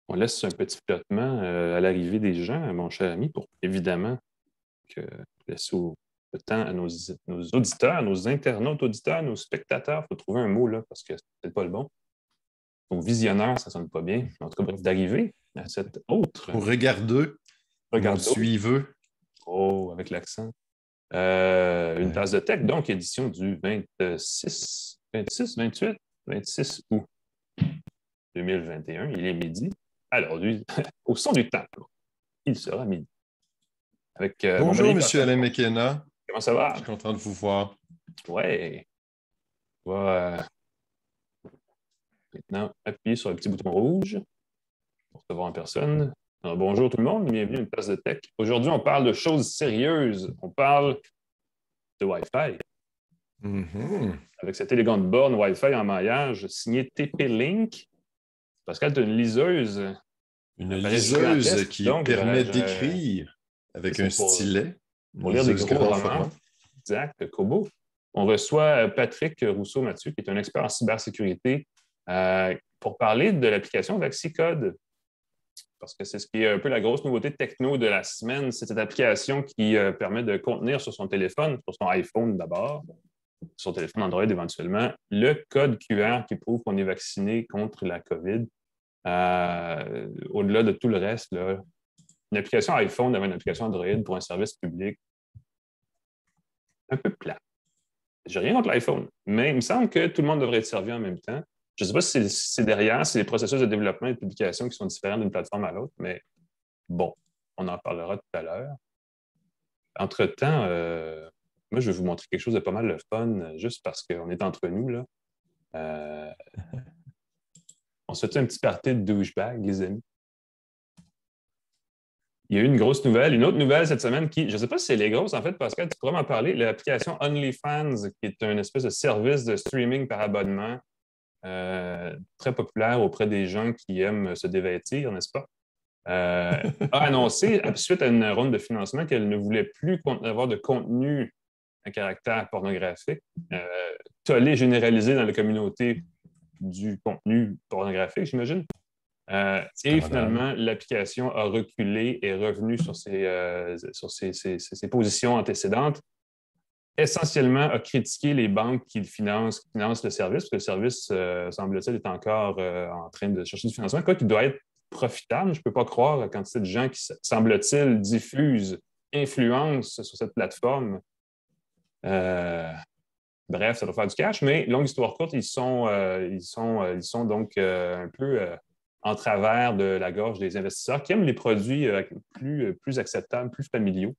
On laisse un petit flottement à l'arrivée des gens, mon cher ami, pour évidemment que laisser le temps à nos auditeurs, nos internautes auditeurs, nos spectateurs. Il faut trouver un mot là, parce que c'est pas le bon. Aux visionnaires, ça sonne pas bien. En tout cas, bref, d'arriver à cette autre Pour regarder, mon regard d'eau. suiveux. Oh, avec l'accent. Une tasse de tech, donc édition du 26 août 2021. Il est midi. Alors, lui, au son du temps, il sera midi. Avec mon Bonjour, Olivier Monsieur Pascal. Alain McKenna. Comment ça va? Je suis content de vous voir. Ouais. On va maintenant appuyer sur le petit bouton rouge pour se voir en personne. Alors, bonjour tout le monde, bienvenue à une tasse de tech. Aujourd'hui, on parle de choses sérieuses. On parle de Wi-Fi. Mhm. Avec cette élégante borne Wi-Fi en maillage signée TP-Link. Pascal, tu as une liseuse. Une Appareil liseuse gigantesque, qui donc permet d'écrire avec un pour stylet. Une lire des liseuse gros grand romans. format. Exact, Kobo. On reçoit Patrick Rousseau-Mathieu, qui est un expert en cybersécurité, pour parler de l'application VaxiCode. Parce que c'est ce qui est un peu la grosse nouveauté techno de la semaine. C'est cette application qui permet de contenir sur son téléphone, sur son iPhone d'abord, sur son téléphone Android éventuellement, le code QR qui prouve qu'on est vacciné contre la COVID. Au-delà de tout le reste, là, une application iPhone avec une application Android pour un service public, un peu plat. J'ai rien contre l'iPhone, mais il me semble que tout le monde devrait être servi en même temps. Je ne sais pas si c'est derrière, c'est les processus de développement et de publication qui sont différents d'une plateforme à l'autre, mais bon, on en parlera tout à l'heure. Entre-temps, moi, je vais vous montrer quelque chose de pas mal le fun, juste parce qu'on est entre nous, là. Euh, on se fait un petit party de douchebag, les amis. Il y a eu une grosse nouvelle, une autre nouvelle cette semaine qui, je ne sais pas si c'est les grosses, en fait, Pascal, tu pourras m'en parler, l'application OnlyFans, qui est un espèce de service de streaming par abonnement très populaire auprès des gens qui aiment se dévêtir, n'est-ce pas? A annoncé, suite à une ronde de financement, qu'elle ne voulait plus avoir de contenu à caractère pornographique, tollé généralisé dans la communauté du contenu pornographique, j'imagine. Et Scandale. finalement, l'application a reculé et est revenue sur ses positions antécédentes. Essentiellement, a critiqué les banques qui financent le service, parce que le service, semble-t-il, est encore en train de chercher du financement, quoi qu'il doit être profitable. Je ne peux pas croire la quantité de gens qui, semble-t-il, diffusent, influencent sur cette plateforme. Bref, ça doit faire du cash, mais longue histoire courte, ils sont donc un peu en travers de la gorge des investisseurs qui aiment les produits plus acceptables, plus familiaux.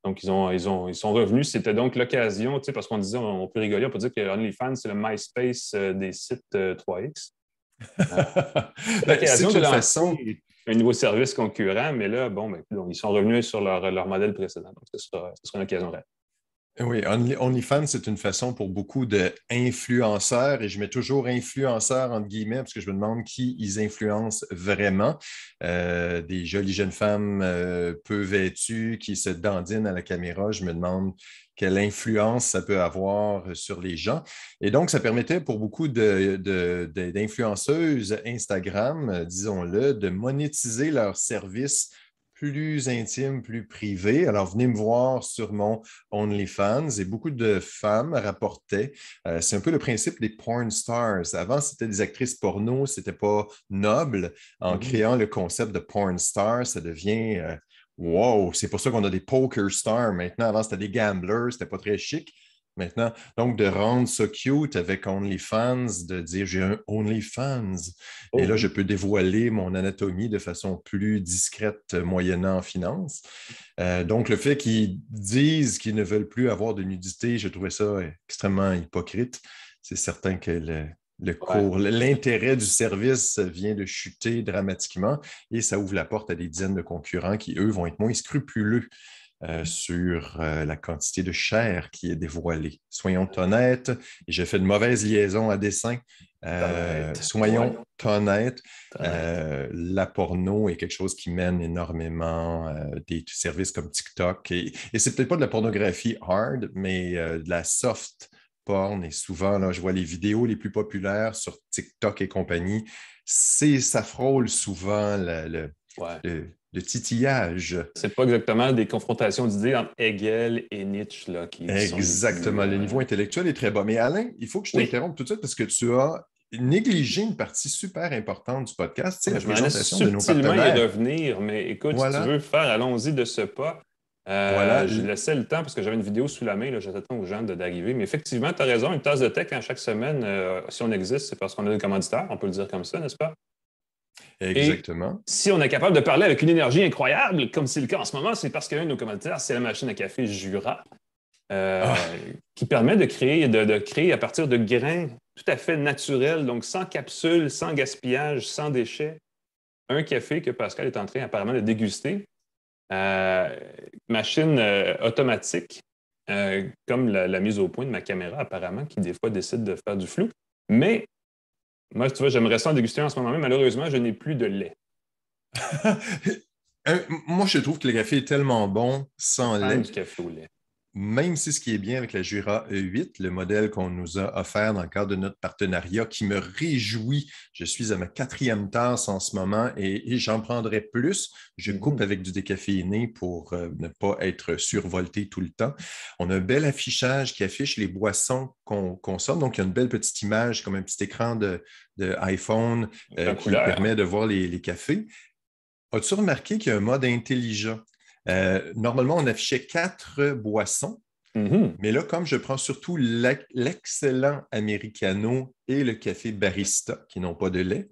Donc, ils sont revenus. C'était donc l'occasion, tu sais, parce qu'on disait, on peut rigoler, on peut dire que OnlyFans, c'est le MySpace des sites 3X. C'est Ben, l'occasion c'est de une façon. lancer un nouveau service concurrent, mais là, bon, ben, ils sont revenus sur leur modèle précédent. Donc, ce sera une occasion réelle. Oui, OnlyFans, c'est une façon pour beaucoup d'influenceurs, et je mets toujours influenceurs entre guillemets, parce que je me demande qui ils influencent vraiment. Des jolies jeunes femmes peu vêtues qui se dandinent à la caméra, je me demande quelle influence ça peut avoir sur les gens. Et donc, ça permettait pour beaucoup d'influenceuses Instagram, disons-le, de monétiser leurs services plus intime, plus privé. Alors, venez me voir sur mon OnlyFans et beaucoup de femmes rapportaient. C'est un peu le principe des porn stars. Avant, c'était des actrices porno, c'était pas noble. En Mhm. créant le concept de porn star, ça devient wow, c'est pour ça qu'on a des poker stars maintenant. Avant, c'était des gamblers, c'était pas très chic. Maintenant, donc de rendre ça cute avec OnlyFans, de dire j'ai un OnlyFans. Et Oh là, je oui. peux dévoiler mon anatomie de façon plus discrète, moyennant en finance. Donc, le fait qu'ils disent qu'ils ne veulent plus avoir de nudité, je trouvais ça extrêmement hypocrite. C'est certain que Ouais. l'intérêt du service vient de chuter dramatiquement et ça ouvre la porte à des dizaines de concurrents qui, eux, vont être moins scrupuleux sur la quantité de chair qui est dévoilée. Soyons honnêtes, et j'ai fait de mauvaises liaisons à dessein. Honnête. Ouais. Soyons honnêtes, Honnête. la porno est quelque chose qui mène énormément des services comme TikTok. Et c'est peut-être pas de la pornographie hard, mais de la soft porn et souvent, là, je vois les vidéos les plus populaires sur TikTok et compagnie. Ça frôle souvent Ouais. le titillage. C'est pas exactement des confrontations d'idées entre Hegel et Nietzsche là, qui sont les plus. Exactement. Le niveau intellectuel est très bas. Mais Alain, il faut que je Oui. t'interrompe tout de suite parce que tu as négligé une partie super importante du podcast, c'est Ouais, la je m'en allais présentation de nos subtilement y partenaires. revenir, mais écoute, si tu Voilà, veux faire, allons-y de ce pas. voilà. Je laissais le temps parce que j'avais une vidéo sous la main, là, j'attends aux gens d'arriver. Mais effectivement, tu as raison, une tasse de tech chaque semaine, si on existe, c'est parce qu'on a des commanditaires, on peut le dire comme ça, n'est-ce pas? Et Exactement. si on est capable de parler avec une énergie incroyable, comme c'est le cas en ce moment, c'est parce qu'un de nos commanditaires, c'est la machine à café Jura, Ah, qui permet de créer à partir de grains tout à fait naturels, donc sans capsules, sans gaspillage, sans déchets, un café que Pascal est en train apparemment de déguster. Euh, Machine automatique, comme la mise au point de ma caméra apparemment, qui des fois décide de faire du flou. Mais moi, tu vois, j'aimerais ça en déguster en ce moment même. Malheureusement, je n'ai plus de lait. Moi, je trouve que le café est tellement bon sans Fan lait. du café au lait. Même si ce qui est bien avec la Jura E8, le modèle qu'on nous a offert dans le cadre de notre partenariat, qui me réjouit, je suis à ma 4e tasse en ce moment et j'en prendrai plus. Je coupe Mhm. avec du décaféiné pour ne pas être survolté tout le temps. On a un bel affichage qui affiche les boissons qu'on consomme. Donc, il y a une belle petite image comme un petit écran de iPhone En qui couleur. permet de voir les cafés. As-tu remarqué qu'il y a un mode intelligent? Normalement, on affichait 4 boissons, Mhm. mais là, comme je prends surtout l'excellent Americano et le café Barista, qui n'ont pas de lait,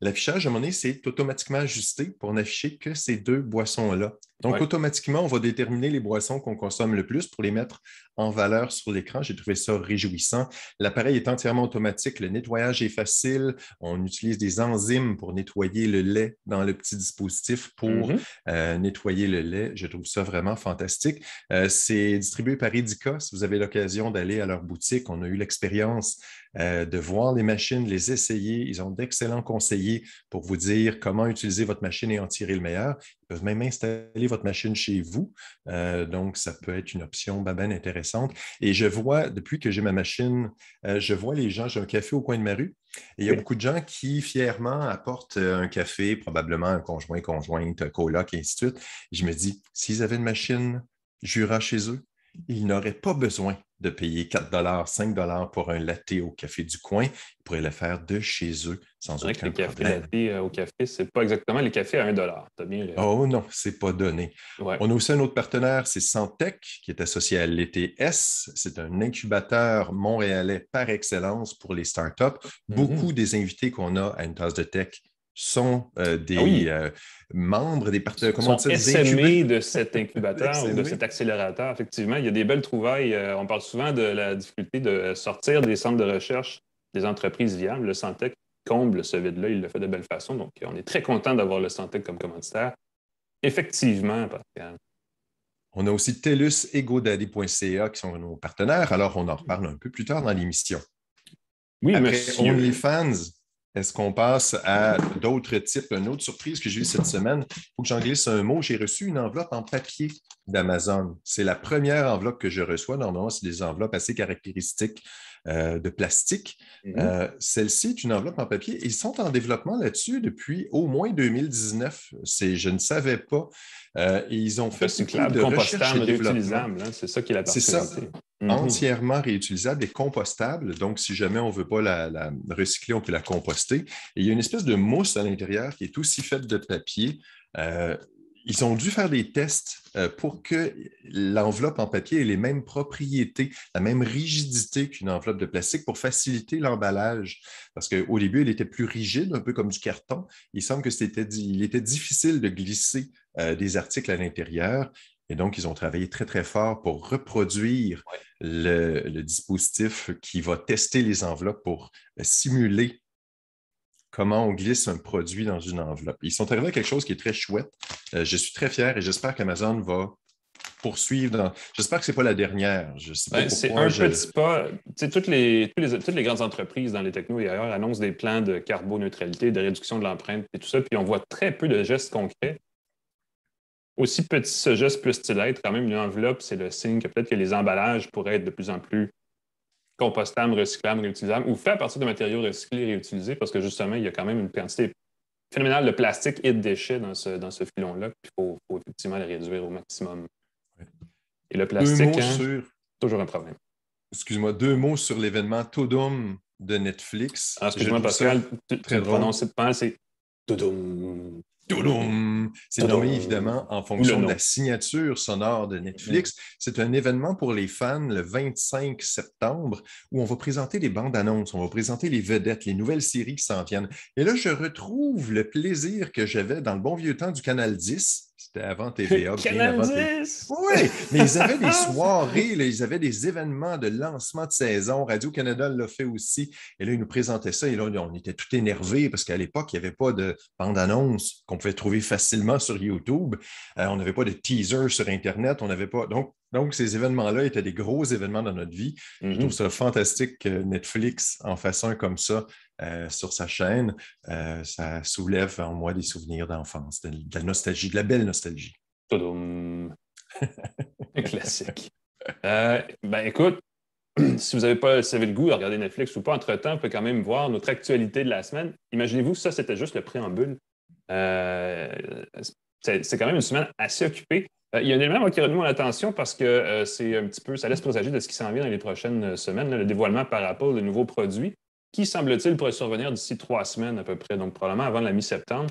l'affichage, à un moment donné, c'est automatiquement ajusté pour n'afficher que ces 2 boissons-là. Donc, Ouais. automatiquement, on va déterminer les boissons qu'on consomme le plus pour les mettre en valeur sur l'écran. J'ai trouvé ça réjouissant. L'appareil est entièrement automatique. Le nettoyage est facile. On utilise des enzymes pour nettoyer le lait dans le petit dispositif pour Mhm. nettoyer le lait. Je trouve ça vraiment fantastique. C'est distribué par Edica. Si vous avez l'occasion d'aller à leur boutique, on a eu l'expérience de voir les machines, les essayer. Ils ont d'excellents conseillers pour vous dire comment utiliser votre machine et en tirer le meilleur. Ils peuvent même installer votre machine chez vous. Donc, ça peut être une option ben intéressante. Et je vois, depuis que j'ai ma machine, je vois les gens, j'ai un café au coin de ma rue, et il y a Oui. beaucoup de gens qui fièrement apportent un café, probablement un conjoint, conjointe, un coloc, et ainsi de suite. Et je me dis, s'ils avaient une machine Jura chez eux, ils n'auraient pas besoin de payer 4 5 pour un latte au café du coin. Ils pourraient le faire de chez eux C'est sans vrai que aucun les cafés latte problème. au café, c'est pas exactement les cafés à 1 $. T'as bien raison. Oh non, c'est pas donné. Ouais. On a aussi un autre partenaire, c'est Santec, qui est associé à l'ETS. C'est un incubateur montréalais par excellence pour les startups. Mhm. Beaucoup des invités qu'on a à une tasse de tech sont Ah des oui, membres, des partenaires, comment on sont dit ça, des incubés, essaimés de cet incubateur ou de XMV. cet accélérateur. Effectivement, il y a des belles trouvailles. On parle souvent de la difficulté de sortir des centres de recherche des entreprises viables. Le Santec comble ce vide-là, il le fait de belle façon. Donc, on est très content d'avoir le Santec comme commanditaire. Effectivement, Pascal. On a aussi TELUS et GoDaddy.ca qui sont nos partenaires. Alors, on en reparle un peu plus tard dans l'émission. Oui, Après monsieur. OnlyFans, est-ce qu'on passe à d'autres types? Une autre surprise que j'ai eue cette semaine, il faut que j'en glisse un mot. J'ai reçu une enveloppe en papier d'Amazon. C'est la première enveloppe que je reçois. Normalement, c'est des enveloppes assez caractéristiques de plastique. Mhm. Celle-ci est une enveloppe en papier. Ils sont en développement là-dessus depuis au moins 2019. Je ne savais pas. Et ils ont fait beaucoup Recyclable, de recherche et compostable, développement. réutilisable, hein. C'est ça qui est la C'est ça, particularité. Mhm. entièrement réutilisable et compostable. Donc, si jamais on ne veut pas la recycler, on peut la composter. Et il y a une espèce de mousse à l'intérieur qui est aussi faite de papier. Euh, Ils ont dû faire des tests pour que l'enveloppe en papier ait les mêmes propriétés, la même rigidité qu'une enveloppe de plastique pour faciliter l'emballage. Parce qu'au début, il était plus rigide, un peu comme du carton. Il semble que il était difficile de glisser des articles à l'intérieur. Et donc, ils ont travaillé très, très fort pour reproduire le dispositif qui va tester les enveloppes pour simuler comment on glisse un produit dans une enveloppe. Ils sont arrivés à quelque chose qui est très chouette. Je suis très fier et j'espère qu'Amazon va poursuivre dans... J'espère que ce n'est pas la dernière. Je ne sais pas Ben, c'est pourquoi un je... petit pas. Tu sais, toutes les grandes entreprises dans les technos et ailleurs annoncent des plans de carboneutralité, de réduction de l'empreinte et tout ça, puis on voit très peu de gestes concrets. Aussi petit ce geste peut-il être, quand même, une enveloppe, c'est le signe que peut-être que les emballages pourraient être de plus en plus compostables, recyclables, réutilisables ou faits à partir de matériaux recyclés et réutilisés parce que justement, il y a quand même une quantité phénoménale de plastique et de déchets dans ce filon-là. Puis il faut effectivement les réduire au maximum. Et le Deux plastique, mots hein, sur, toujours un problème. excuse-moi, deux mots sur l'événement Todum de Netflix. Alors, Je excuse-moi, trouve ça Pascal, tu très le drôle. prononces pas mal, c'est Toudoum. Touloum! C'est nommé Toudoum. évidemment en Ou le fonction de nom. la signature sonore de Netflix. C'est un événement pour les fans le 25 septembre où on va présenter les bandes annonces, on va présenter les vedettes, les nouvelles séries qui s'en viennent. Et là, je retrouve le plaisir que j'avais dans le bon vieux temps du Canal 10. C'était avant TVA, bien Canal avant TVA. 10! Oui, mais ils avaient des soirées, là, ils avaient des événements de lancement de saison. Radio-Canada l'a fait aussi. Et là, ils nous présentaient ça. Et là, on était tout énervés parce qu'à l'époque, il n'y avait pas de bande-annonce qu'on pouvait trouver facilement sur YouTube. On n'avait pas de teaser sur Internet. On n'avait pas. Donc, ces événements-là étaient des gros événements dans notre vie. Je trouve ça fantastique que Netflix en fasse un comme ça sur sa chaîne. Ça soulève en moi des souvenirs d'enfance, de la nostalgie, de la belle nostalgie. Toudoum. Un classique. Ben écoute, si vous avez le goût de regarder Netflix ou pas, entre-temps, vous pouvez quand même voir notre actualité de la semaine. Imaginez-vous, ça, c'était juste le préambule. Euh, c'est quand même une semaine assez occupée. Il y a un élément qui a retenu mon attention parce que c'est un petit peu, ça laisse présager de ce qui s'en vient dans les prochaines semaines, là, le dévoilement par Apple de nouveaux produits qui, semble-t-il, pourrait survenir d'ici 3 semaines à peu près, donc probablement avant la mi-septembre.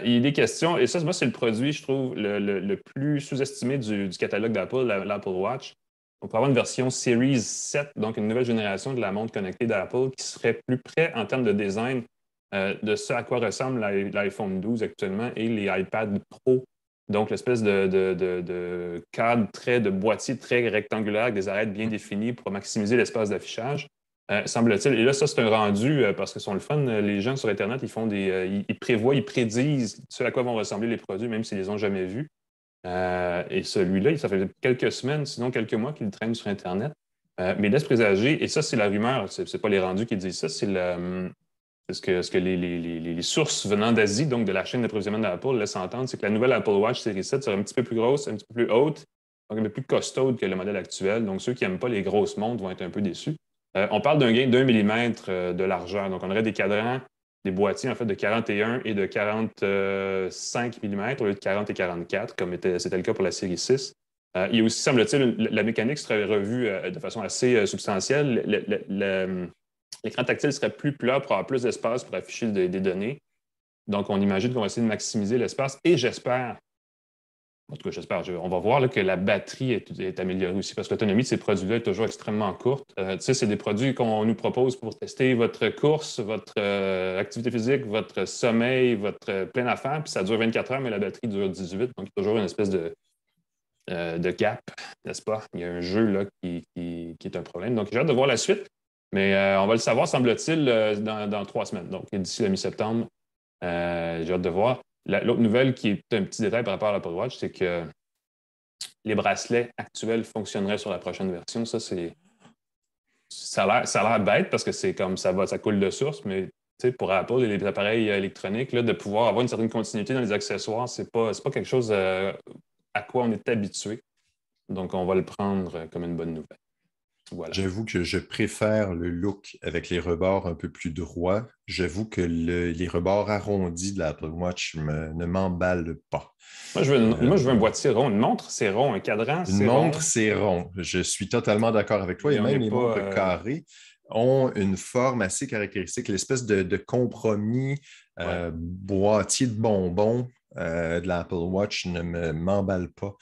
Il est question, et ça, moi, c'est le produit, je trouve, le plus sous-estimé du catalogue d'Apple, l'Apple Watch. On pourrait avoir une version Series 7, donc une nouvelle génération de la montre connectée d'Apple qui serait plus près en termes de design de ce à quoi ressemble l'iPhone 12 actuellement et les iPad Pro. Donc, l'espèce de cadre de boîtier très rectangulaire avec des arêtes bien définies pour maximiser l'espace d'affichage. Semble-t-il. Et là, ça, c'est un rendu parce que sont le fun. Les gens sur Internet, ils font ils prévoient, ils prédisent ce à quoi vont ressembler les produits, même s'ils ne les ont jamais vus. Et celui-là, ça fait quelques semaines, sinon quelques mois qu'il traîne sur Internet. Mais laisse présager, et ça, c'est la rumeur, c'est pas les rendus qui disent ça, c'est ce que les sources venant d'Asie, donc de la chaîne d'approvisionnement d'Apple, laissent entendre, c'est que la nouvelle Apple Watch Series 7 sera un petit peu plus grosse, un petit peu plus haute, donc un peu plus costaude que le modèle actuel. Donc, ceux qui n'aiment pas les grosses montres vont être un peu déçus. On parle d'un gain d'1 millimètre de largeur. Donc, on aurait des cadrans, des boîtiers en fait de 41 et de 45 mm au lieu de 40 et 44, comme c'était le cas pour la série 6. Il y a aussi, semble-t-il, la mécanique serait revue de façon assez substantielle. L'écran tactile serait plus plat pour avoir plus d'espace pour afficher des données. Donc, on imagine qu'on va essayer de maximiser l'espace. Et j'espère, en tout cas, j'espère, on va voir là, que la batterie est améliorée aussi parce que l'autonomie de ces produits-là est toujours extrêmement courte. Tu sais, c'est des produits qu'on nous propose pour tester votre course, votre activité physique, votre sommeil, votre plein affaire. Puis ça dure 24 heures, mais la batterie dure 18. Donc, il y a toujours une espèce de gap, n'est-ce pas? Il y a un jeu là qui est un problème. Donc, j'ai hâte de voir la suite. Mais on va le savoir, semble-t-il, dans 3 semaines. Donc, d'ici la mi-septembre, j'ai hâte de voir. L'autre nouvelle qui est un petit détail par rapport à l'Apple Watch, c'est que les bracelets actuels fonctionneraient sur la prochaine version. Ça a l'air bête parce que c'est comme ça coule de source, mais pour Apple et les appareils électroniques, là, de pouvoir avoir une certaine continuité dans les accessoires, c'est pas quelque chose à quoi on est habitué. Donc, on va le prendre comme une bonne nouvelle. Voilà. J'avoue que je préfère le look avec les rebords un peu plus droits. J'avoue que les rebords arrondis de l'Apple Watch ne m'emballent pas. Moi, je veux un boîtier rond. Une montre, c'est rond. Un cadran, Une c'est rond. montre, c'est rond. Je suis totalement d'accord avec toi. Et Et on n'est même les pas. montres carrées ont une forme assez caractéristique, l'espèce de compromis boîtier de bonbons de l'Apple Watch ne m'emballe pas,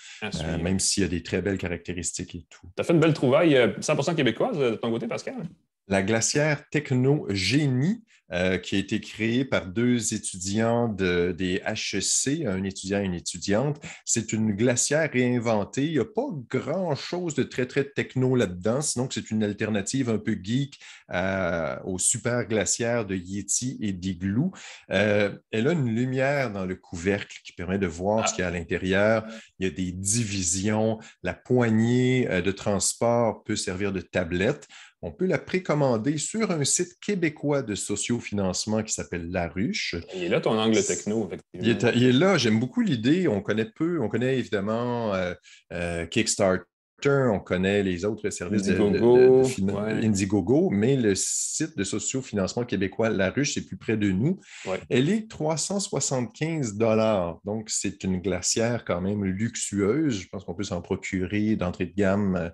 même s'il y a des très belles caractéristiques et tout. Tu as fait une belle trouvaille 100% québécoise de ton côté, Pascal? La glacière Techno Génie, qui a été créée par deux étudiants des HEC, un étudiant et une étudiante. C'est une glacière réinventée. Il n'y a pas grand-chose de très, très techno là-dedans, sinon que c'est une alternative un peu geek aux super glacières de Yeti et d'Igloo. Elle a une lumière dans le couvercle qui permet de voir ce qu'il y a à l'intérieur. Il y a des divisions. La poignée de transport peut servir de tablette. On peut la précommander sur un site québécois de sociofinancement qui s'appelle La Ruche. Il est là ton angle techno, effectivement. Il est là, j'aime beaucoup l'idée. On connaît évidemment Kickstarter on connaît les autres services Indiegogo, ouais. Indiegogo, mais le site de sociofinancement québécois La Ruche, c'est plus près de nous. Ouais. Elle est 375 $. Donc, c'est une glacière quand même luxueuse. Je pense qu'on peut s'en procurer d'entrée de gamme.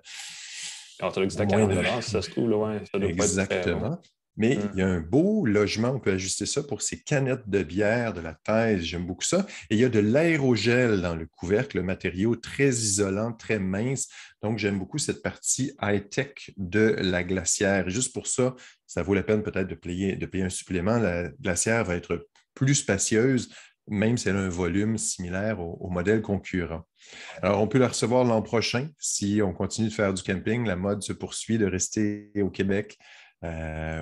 Alors, tu as dit à Moins 40 si ça se trouve, là, ouais, ça doit pas être très loin. Exactement. Mais il y a un beau logement, on peut ajuster ça pour ces canettes de bière, de la thèse, j'aime beaucoup ça. Et il y a de l'aérogel dans le couvercle, le matériau très isolant, très mince. Donc, j'aime beaucoup cette partie high-tech de la glacière. Et juste pour ça, ça vaut la peine peut-être de payer un supplément. La glacière va être plus spacieuse, même si elle a un volume similaire au modèle concurrent. Alors, on peut la recevoir l'an prochain si on continue de faire du camping. La mode se poursuit de rester au Québec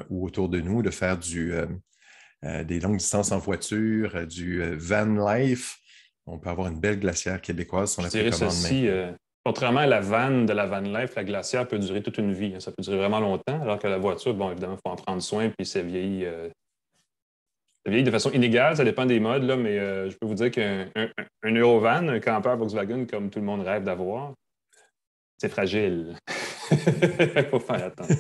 ou autour de nous, de faire des longues distances en voiture, du van life. On peut avoir une belle glacière québécoise si on Je la dirais précommande ceci, maintenant. contrairement à la vanne de la van life, la glacière peut durer toute une vie. Hein. Ça peut durer vraiment longtemps, alors que la voiture, bon, évidemment, il faut en prendre soin, puis ça vieillit de façon inégale, ça dépend des modes, là, mais je peux vous dire qu'un Eurovan, un campeur Volkswagen, comme tout le monde rêve d'avoir, c'est fragile. Il faut faire attention.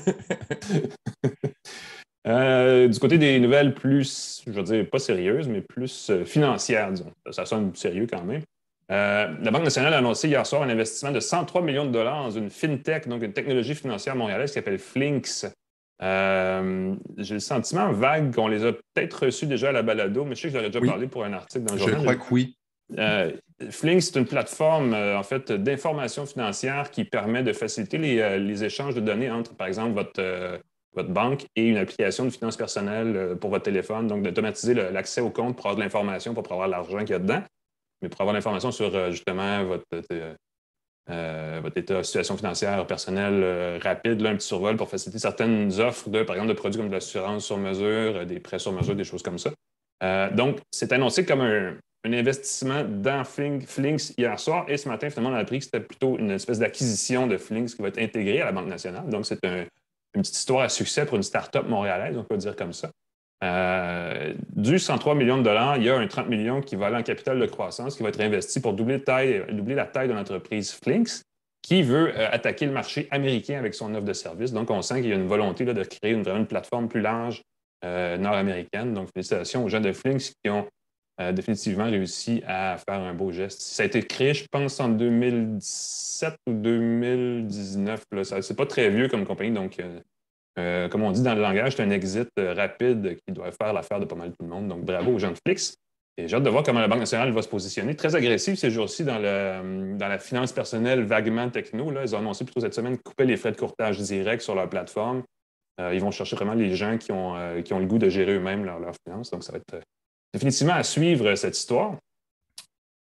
Du côté des nouvelles plus, je veux dire, pas sérieuses, mais plus financières, disons. Ça sonne sérieux quand même. La Banque nationale a annoncé hier soir un investissement de 103 millions de dollars dans une fintech, donc une technologie financière montréalaise qui s'appelle Flinks. J'ai le sentiment vague qu'on les a peut-être reçus déjà à la balado, mais je sais que j'aurais déjà Oui, parlé pour un article dans le je journal. crois que oui. Flink, c'est une plateforme en fait, d'information financière qui permet de faciliter les échanges de données entre, par exemple, votre banque et une application de finances personnelles pour votre téléphone. Donc, d'automatiser l'accès au compte pour avoir de l'information, pas pour avoir l'argent qu'il y a dedans, mais pour avoir l'information sur justement votre état, situation financière personnelle rapide, là, un petit survol pour faciliter certaines offres par exemple, de produits comme de l'assurance sur mesure, des prêts sur mesure, des choses comme ça. Donc, c'est annoncé comme un investissement dans Flinks hier soir. Et ce matin, finalement, on a appris que c'était plutôt une espèce d'acquisition de Flinks qui va être intégrée à la Banque nationale. Donc, c'est une petite histoire à succès pour une start-up montréalaise, on peut dire comme ça. Du 103 millions de dollars, il y a un 30 millions qui va aller en capital de croissance qui va être investi pour doubler la taille de l'entreprise Flinks qui veut attaquer le marché américain avec son offre de service. Donc, on sent qu'il y a une volonté là, de créer vraiment une plateforme plus large nord-américaine. Donc, félicitations aux gens de Flinks qui ont définitivement réussi à faire un beau geste. Ça a été créé, je pense, en 2017 ou 2019. C'est pas très vieux comme compagnie, donc comme on dit dans le langage, c'est un exit rapide qui doit faire l'affaire de pas mal tout le monde. Donc, bravo aux gens de Flix. Et j'ai hâte de voir comment la Banque nationale va se positionner. Très agressive ces jours-ci dans la finance personnelle vaguement techno. Là. Ils ont annoncé plutôt cette semaine de couper les frais de courtage direct sur leur plateforme. Ils vont chercher vraiment les gens qui ont le goût de gérer eux-mêmes leurs finances. Donc, ça va être définitivement à suivre cette histoire.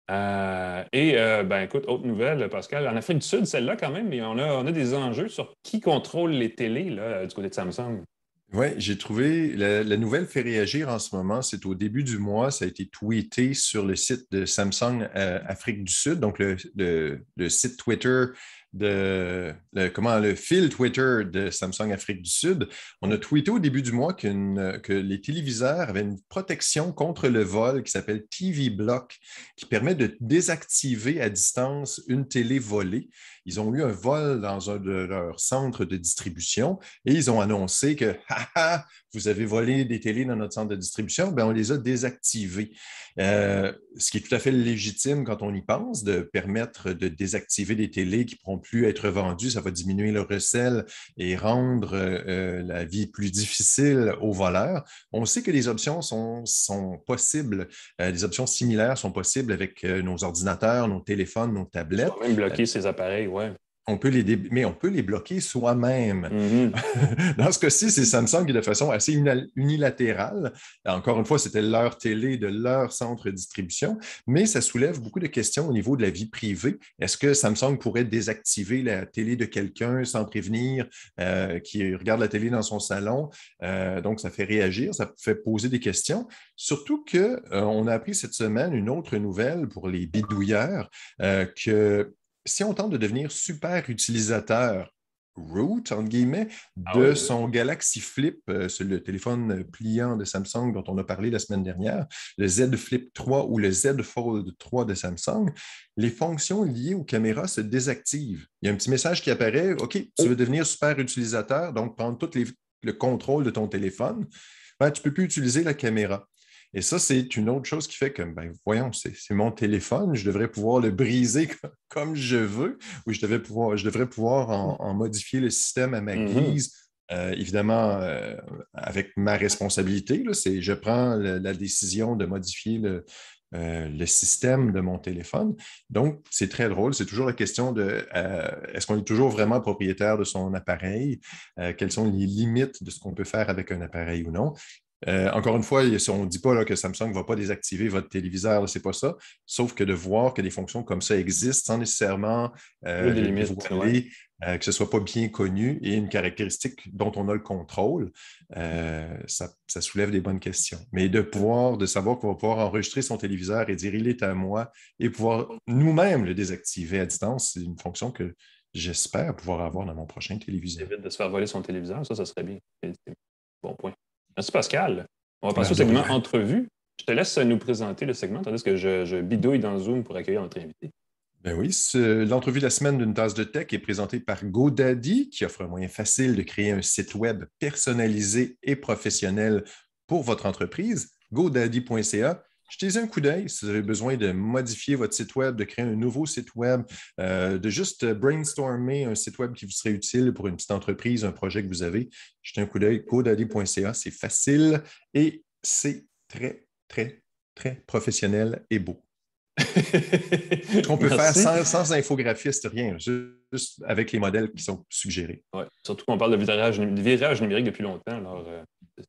Ben écoute, autre nouvelle, Pascal. En Afrique du Sud, celle-là quand même, mais on a des enjeux sur qui contrôle les télés là, du côté de Samsung. Oui, j'ai trouvé, la nouvelle fait réagir en ce moment. C'est au début du mois, ça a été tweeté sur le site de Samsung Afrique du Sud, donc le site Twitter le fil Twitter de Samsung Afrique du Sud. On a tweeté au début du mois que les téléviseurs avaient une protection contre le vol qui s'appelle TV Block, qui permet de désactiver à distance une télé volée. Ils ont eu un vol dans un de leurs centres de distribution et ils ont annoncé que vous avez volé des télés dans notre centre de distribution, bien, on les a désactivées. Ce qui est tout à fait légitime quand on y pense, de permettre de désactiver des télés qui ne pourront plus être vendues. Ça va diminuer le recel et rendre la vie plus difficile aux voleurs. On sait que les options sont possibles. Les options similaires sont possibles avec nos ordinateurs, nos téléphones, nos tablettes. On va même bloquer ces appareils, ouais. Mais on peut les bloquer soi-même. Mm-hmm. Dans ce cas-ci, c'est Samsung qui, de façon assez unilatérale, encore une fois, c'était leur télé de leur centre de distribution, mais ça soulève beaucoup de questions au niveau de la vie privée. Est-ce que Samsung pourrait désactiver la télé de quelqu'un sans prévenir, qui regarde la télé dans son salon? Donc, ça fait réagir, ça fait poser des questions. Surtout qu'on a appris cette semaine une autre nouvelle pour les bidouilleurs, que si on tente de devenir super utilisateur root, entre guillemets, Ah de oui? son Galaxy Flip, c'est le téléphone pliant de Samsung dont on a parlé la semaine dernière, le Z Flip 3 ou le Z Fold 3 de Samsung, les fonctions liées aux caméras se désactivent. Il y a un petit message qui apparaît, OK, tu veux devenir super utilisateur, donc prendre le contrôle de ton téléphone, ben, tu ne peux plus utiliser la caméra. Et ça, c'est une autre chose qui fait que, ben, voyons, c'est mon téléphone, je devrais pouvoir le briser comme je veux, ou je devrais pouvoir en modifier le système à ma Mhm. guise. Évidemment, avec ma responsabilité, là, je prends la décision de modifier le système de mon téléphone. Donc, c'est très drôle. C'est toujours la question de est-ce qu'on est toujours vraiment propriétaire de son appareil? Quelles sont les limites de ce qu'on peut faire avec un appareil ou non? Encore une fois, on ne dit pas là, que Samsung ne va pas désactiver votre téléviseur, ce n'est pas ça. Sauf que de voir que des fonctions comme ça existent sans nécessairement Toujours des le limites, ouais. dévoiler, que ce ne soit pas bien connu et une caractéristique dont on a le contrôle, ça soulève des bonnes questions. Mais de savoir qu'on va pouvoir enregistrer son téléviseur et dire il est à moi et pouvoir nous-mêmes le désactiver à distance, c'est une fonction que j'espère pouvoir avoir dans mon prochain téléviseur. Évite de se faire voler son téléviseur, ça serait bien. Bon point. Merci Pascal. On va passer Ben, au de segment rien. entrevue. Je te laisse nous présenter le segment, tandis que je bidouille dans Zoom pour accueillir notre invité. Ben oui, l'entrevue de la semaine d'une tasse de tech est présentée par GoDaddy, qui offre un moyen facile de créer un site web personnalisé et professionnel pour votre entreprise. GoDaddy.ca. Jetez un coup d'œil si vous avez besoin de modifier votre site web, de créer un nouveau site web, de juste brainstormer un site web qui vous serait utile pour une petite entreprise, un projet que vous avez. Jetez un coup d'œil. GoDaddy.ca, c'est facile et c'est très, très, très professionnel et beau. Ce qu'on peut faire Merci. sans infographiste, rien, juste avec les modèles qui sont suggérés. Ouais. Surtout qu'on parle de virage numérique depuis longtemps, alors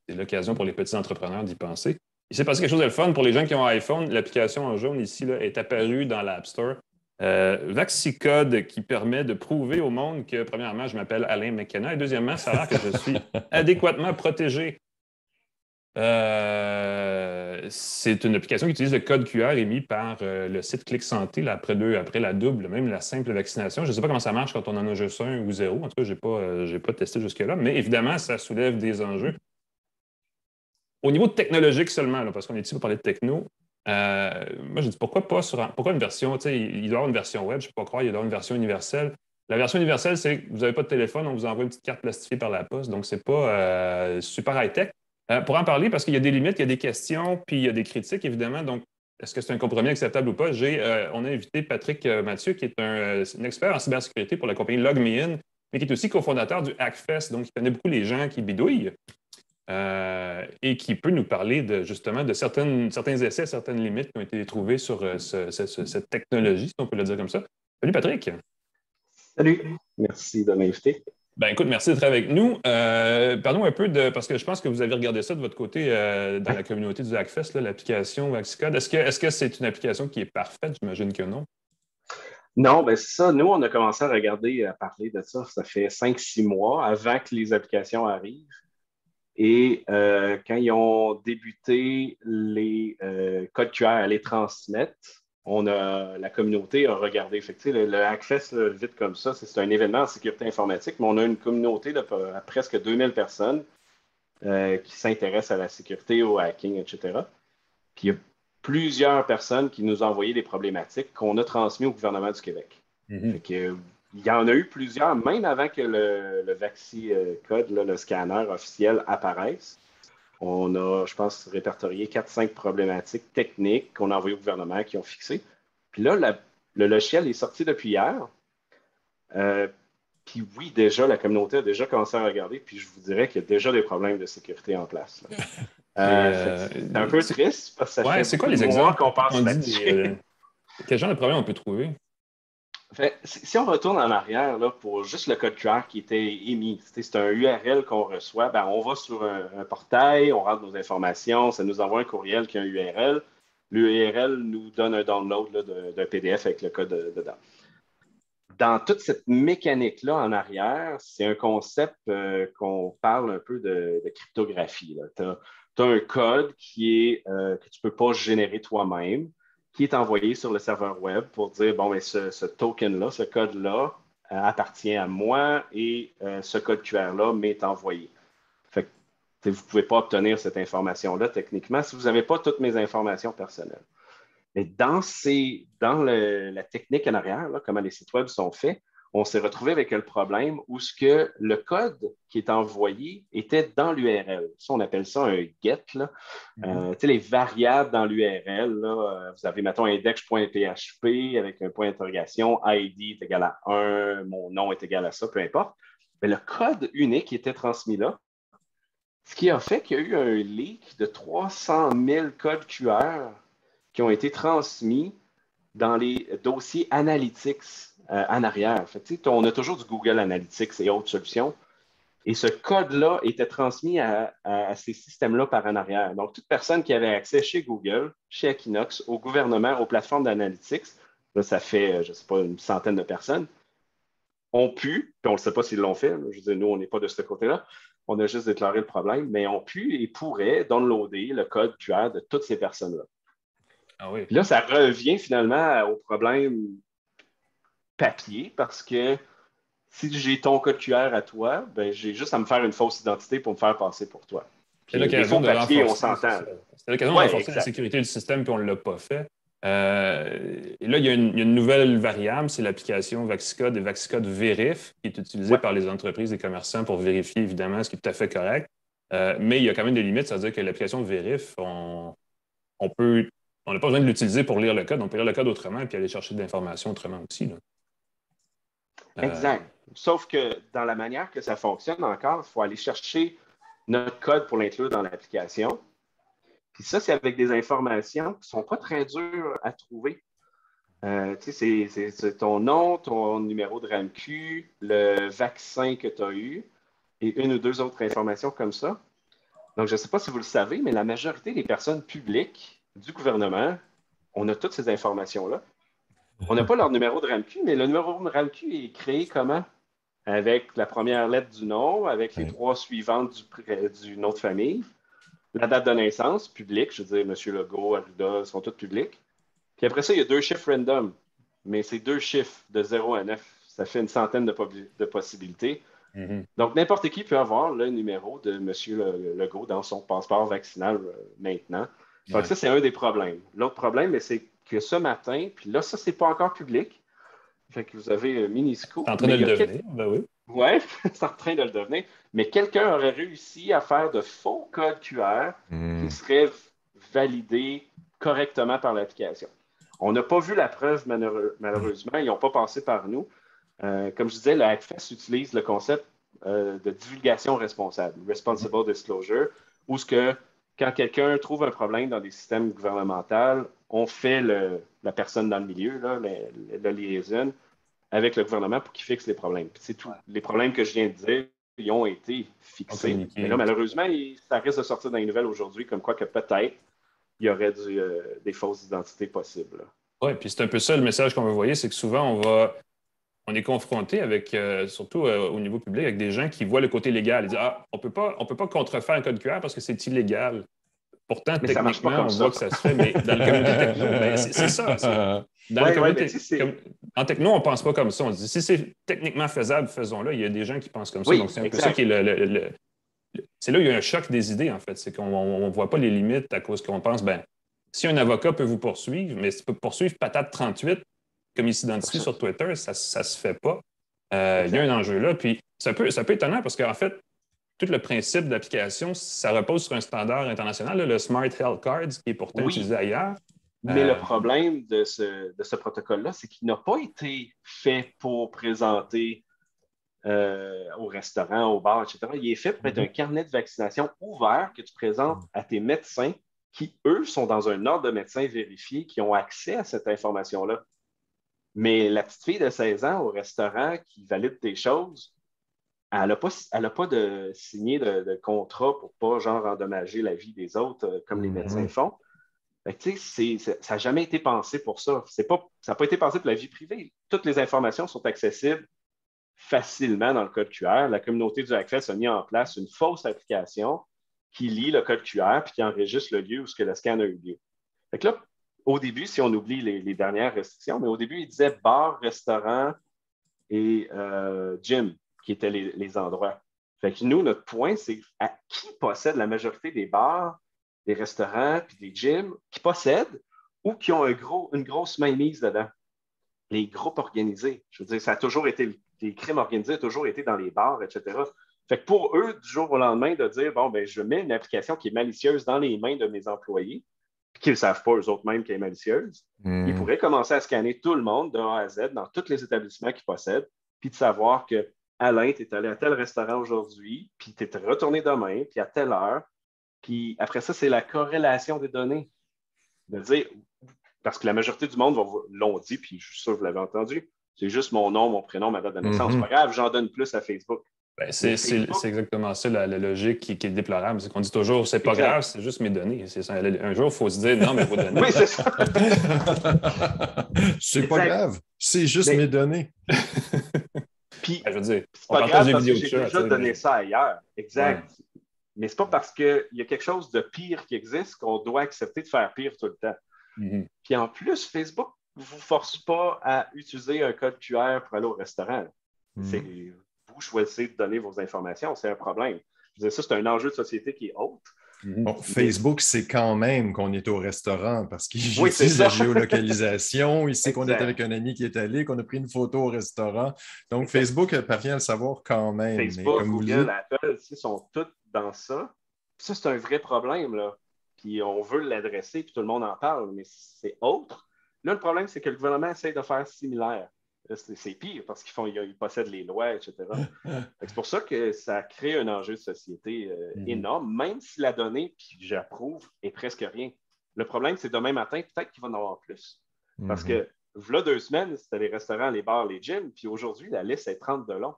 c'est l'occasion pour les petits entrepreneurs d'y penser. Il s'est passé quelque chose de le fun pour les gens qui ont iPhone. L'application en jaune ici là, est apparue dans l'App Store. Vaxicode qui permet de prouver au monde que, premièrement, je m'appelle Alain McKenna et deuxièmement, ça a l'air que je suis adéquatement protégé. C'est une application qui utilise le code QR émis par le site Clic Santé là, après la double, même la simple vaccination. Je ne sais pas comment ça marche quand on en a juste un ou zéro. En tout cas, j'ai pas testé jusque-là, mais évidemment, ça soulève des enjeux. Au niveau technologique seulement, là, parce qu'on est ici pour parler de techno, moi, j'ai dit pourquoi une version, tu sais, il doit y avoir une version web, je ne peux pas croire, il doit y avoir une version universelle. La version universelle, c'est que vous n'avez pas de téléphone, on vous envoie une petite carte plastifiée par la poste, donc c'est pas super high-tech. Pour en parler, parce qu'il y a des limites, il y a des questions, puis il y a des critiques, évidemment. Donc, est-ce que c'est un compromis acceptable ou pas? On a invité Patrick Mathieu, qui est un expert en cybersécurité pour la compagnie LogMeIn, mais qui est aussi cofondateur du Hackfest, donc il connaît beaucoup les gens qui bidouillent et qui peut nous parler justement de certains essais, certaines limites qui ont été trouvées sur cette technologie, si on peut le dire comme ça. Salut Patrick! Salut, merci de m'inviter. Ben écoute, merci d'être avec nous. Parlons un peu parce que je pense que vous avez regardé ça de votre côté dans la communauté du Hackfest, l'application Vaxicode. Est-ce que c'est une application qui est parfaite? J'imagine que non. Non, ben c'est ça. Nous, on a commencé à regarder, à parler de ça. Ça fait 5-6 mois avant que les applications arrivent. Et quand ils ont débuté les codes QR à les transmettre, la communauté a regardé. Fait que, le Hackfest, là, vite comme ça, c'est un événement en sécurité informatique, mais on a une communauté de presque 2000 personnes qui s'intéressent à la sécurité, au hacking, etc. Puis il y a plusieurs personnes qui nous ont envoyé des problématiques qu'on a transmises au gouvernement du Québec. Fait que, il y en a eu plusieurs, même avant que le Vaxi-code, le scanner officiel apparaisse. On a, je pense, répertorié 4-5 problématiques techniques qu'on a envoyées au gouvernement qui ont fixé. Puis là, le logiciel est sorti depuis hier. Puis oui, déjà, la communauté a déjà commencé à regarder, puis je vous dirais qu'il y a déjà des problèmes de sécurité en place. C'est un peu triste parce que ça Ouais, fait c'est quoi beaucoup de les mois exemples qu'on quand on passe dit là-dessus. quel genre de problème on peut trouver? Si on retourne en arrière là, pour juste le code QR qui était émis, c'est un URL qu'on reçoit, ben, on va sur un portail, on rentre nos informations, ça nous envoie un courriel qui a un URL. L'URL nous donne un download d'un PDF avec le code dedans. Dans toute cette mécanique-là en arrière, c'est un concept qu'on parle un peu de cryptographie. Tu as un code que tu ne peux pas générer toi-même, qui est envoyé sur le serveur web pour dire, bon, mais ce token-là, ce code-là, appartient à moi et ce code QR-là m'est envoyé. Fait que vous ne pouvez pas obtenir cette information-là techniquement si vous n'avez pas toutes mes informations personnelles. Mais dans la technique en arrière, là, comment les sites web sont faits, on s'est retrouvé avec le problème où le code qui est envoyé était dans l'URL. Ça, on appelle ça un get. Là. Les variables dans l'URL, vous avez, mettons, index.php avec un point d'interrogation, ID est égal à 1, mon nom est égal à ça, peu importe. Mais le code unique était transmis là, ce qui a fait qu'il y a eu un leak de 300 000 codes QR qui ont été transmis dans les dossiers Analytics en arrière. Fait, on a toujours du Google Analytics et autres solutions. Et ce code-là était transmis à ces systèmes-là par en arrière. Donc, toute personne qui avait accès chez Google, chez Equinox, au gouvernement, aux plateformes d'analytics, là, ça fait, je ne sais pas, une centaine de personnes, ont pu, puis on ne sait pas s'ils l'ont fait, je veux dire, nous, on n'est pas de ce côté-là, on a juste déclaré le problème, mais ont pu et pourraient downloader le code QR de toutes ces personnes-là. Ah oui. Puis là, ça revient finalement au problème papier parce que si j'ai ton code QR à toi, ben, j'ai juste à me faire une fausse identité pour me faire passer pour toi. C'est l'occasion de papier, renforcer, on s'entend. C'est l'occasion de renforcer la sécurité du système, puis on ne l'a pas fait. Et là, il y a une nouvelle variable, c'est l'application Vaxicode et Vaxicode Vérif, qui est utilisée par les entreprises et commerçants pour vérifier, évidemment, ce qui est tout à fait correct. Mais il y a quand même des limites, c'est-à-dire que l'application Vérif, on n'a pas besoin de l'utiliser pour lire le code, on peut lire le code autrement puis aller chercher de l'information autrement aussi. Là. Exact. Sauf que dans la manière que ça fonctionne encore, il faut aller chercher notre code pour l'inclure dans l'application. Puis ça, c'est avec des informations qui ne sont pas très dures à trouver. C'est ton nom, ton numéro de RAMQ, le vaccin que tu as eu et une ou deux autres informations comme ça. Donc, je ne sais pas si vous le savez, mais la majorité des personnes publiques du gouvernement, on a toutes ces informations-là. On n'a pas leur numéro de RAMQ, mais le numéro de RAMQ est créé comment? Avec la première lettre du nom, avec les trois suivantes du nom de famille, la date de naissance, publique, je veux dire, M. Legault, Arruda, sont toutes publiques. Puis après ça, il y a 2 chiffres random, mais c'est 2 chiffres de 0 à 9. Ça fait une centaine de possibilités. Mm-hmm. Donc, n'importe qui peut avoir le numéro de M. Legault dans son passeport vaccinal maintenant. Donc, ça, c'est un des problèmes. L'autre problème, c'est que ce matin, puis là, ça, c'est pas encore public. Fait que vous avez Minisco. C'est en train de le devenir, ben oui. Oui, c'est en train de le devenir. Mais quelqu'un aurait réussi à faire de faux codes QR qui seraient validés correctement par l'application. On n'a pas vu la preuve, malheureusement. Ils n'ont pas passé par nous. Comme je disais, le Hackfest utilise le concept de divulgation responsable, Responsible Disclosure, où quand quelqu'un trouve un problème dans des systèmes gouvernementaux, on fait la personne dans le milieu, la liaison, avec le gouvernement pour qu'il fixe les problèmes. Puis c'est tout. Les problèmes que je viens de dire, ils ont été fixés. Mais là, malheureusement, ça risque de sortir dans les nouvelles aujourd'hui, comme quoi que peut-être il y aurait des fausses identités possibles. Oui, puis c'est un peu ça le message qu'on veut envoyer, c'est que souvent, on est confronté avec, surtout au niveau public, avec des gens qui voient le côté légal. Ils disent, on peut pas contrefaire un code QR parce que c'est illégal. Pourtant, mais techniquement, on voit que ça se fait, mais dans la communauté techno, ben, c'est ça. Dans la communauté, en techno, on ne pense pas comme ça. On dit, si c'est techniquement faisable, faisons-le. Il y a des gens qui pensent comme ça. Donc, c'est un peu ça qui est c'est là où il y a un choc des idées, en fait. C'est qu'on ne voit pas les limites à cause qu'on pense, si un avocat peut vous poursuivre, mais peut poursuivre Patate 38, comme il s'identifie sur Twitter, ça ne se fait pas. Il y a un enjeu là. Puis, ça peut être étonnant parce qu'en fait, tout le principe d'application, ça repose sur un standard international, le Smart Health Cards, qui est pourtant utilisé ailleurs. Mais le problème de ce protocole-là, c'est qu'il n'a pas été fait pour présenter au restaurant, au bar, etc. Il est fait pour être un carnet de vaccination ouvert que tu présentes à tes médecins qui, eux, sont dans un ordre de médecins vérifiés qui ont accès à cette information-là. Mais la petite fille de 16 ans au restaurant qui valide tes choses, elle n'a pas de signé de contrat pour pas, genre, endommager la vie des autres comme les médecins font. Fait que, ça n'a jamais été pensé pour ça. Ça n'a pas été pensé pour la vie privée. Toutes les informations sont accessibles facilement dans le code QR. La communauté du Hackfest a mis en place une fausse application qui lit le code QR puis qui enregistre le lieu où le scan a eu lieu. Fait que là, au début, si on oublie les dernières restrictions, mais au début, il disait bar, restaurant et gym, qui étaient les endroits. Fait que nous, notre point, c'est à qui possède la majorité des bars, des restaurants, puis des gyms, qui possèdent ou qui ont une grosse mainmise dedans. Les groupes organisés. Je veux dire, ça a toujours été, les crimes organisés ont toujours été dans les bars, etc. Fait que pour eux, du jour au lendemain, de dire, bon, ben, je mets une application qui est malicieuse dans les mains de mes employés, puis qu'ils ne savent pas eux-mêmes même qu'elle est malicieuse, ils pourraient commencer à scanner tout le monde de A à Z dans tous les établissements qu'ils possèdent, puis de savoir que Alain, tu es allé à tel restaurant aujourd'hui, puis tu es retourné demain, puis à telle heure. Puis après ça, c'est la corrélation des données. De dire, parce que la majorité du monde l'ont dit, puis je suis sûr que vous l'avez entendu, c'est juste mon nom, mon prénom, ma date de naissance. C'est pas grave, j'en donne plus à Facebook. Ben, c'est exactement ça, la logique qui est déplorable. C'est qu'on dit toujours, c'est pas grave, c'est juste mes données. Un jour, il faut se dire, non, mais vos données. Oui, c'est ça. C'est pas grave, c'est juste mes données. Puis, je veux dire, c'est pas grave parce que j'ai déjà donné ça ailleurs. Exact. Ouais. Mais c'est pas parce qu'il y a quelque chose de pire qui existe qu'on doit accepter de faire pire tout le temps. Puis en plus, Facebook ne vous force pas à utiliser un code QR pour aller au restaurant. Vous choisissez de donner vos informations, c'est un problème. Je veux dire, ça, c'est un enjeu de société qui est autre. Bon, Facebook, c'est quand même qu'on est au restaurant parce qu'il utilise la géolocalisation. Il sait qu'on est avec un ami qui est allé, qu'on a pris une photo au restaurant. Donc, Facebook parvient à le savoir quand même. Facebook, mais comme Google, Apple, ils sont tous dans ça. Puis ça, c'est un vrai problème, là. Puis on veut l'adresser, puis tout le monde en parle, mais c'est autre. Là, le problème, c'est que le gouvernement essaie de faire similaire. C'est pire parce qu'ils possèdent les lois, etc. C'est pour ça que ça crée un enjeu de société énorme, même si la donnée, puis j'approuve, est presque rien. Le problème, c'est demain matin, peut-être qu'il va en avoir plus. Parce que, là, 2 semaines, c'était les restaurants, les bars, les gyms, puis aujourd'hui, la liste est 30 de long.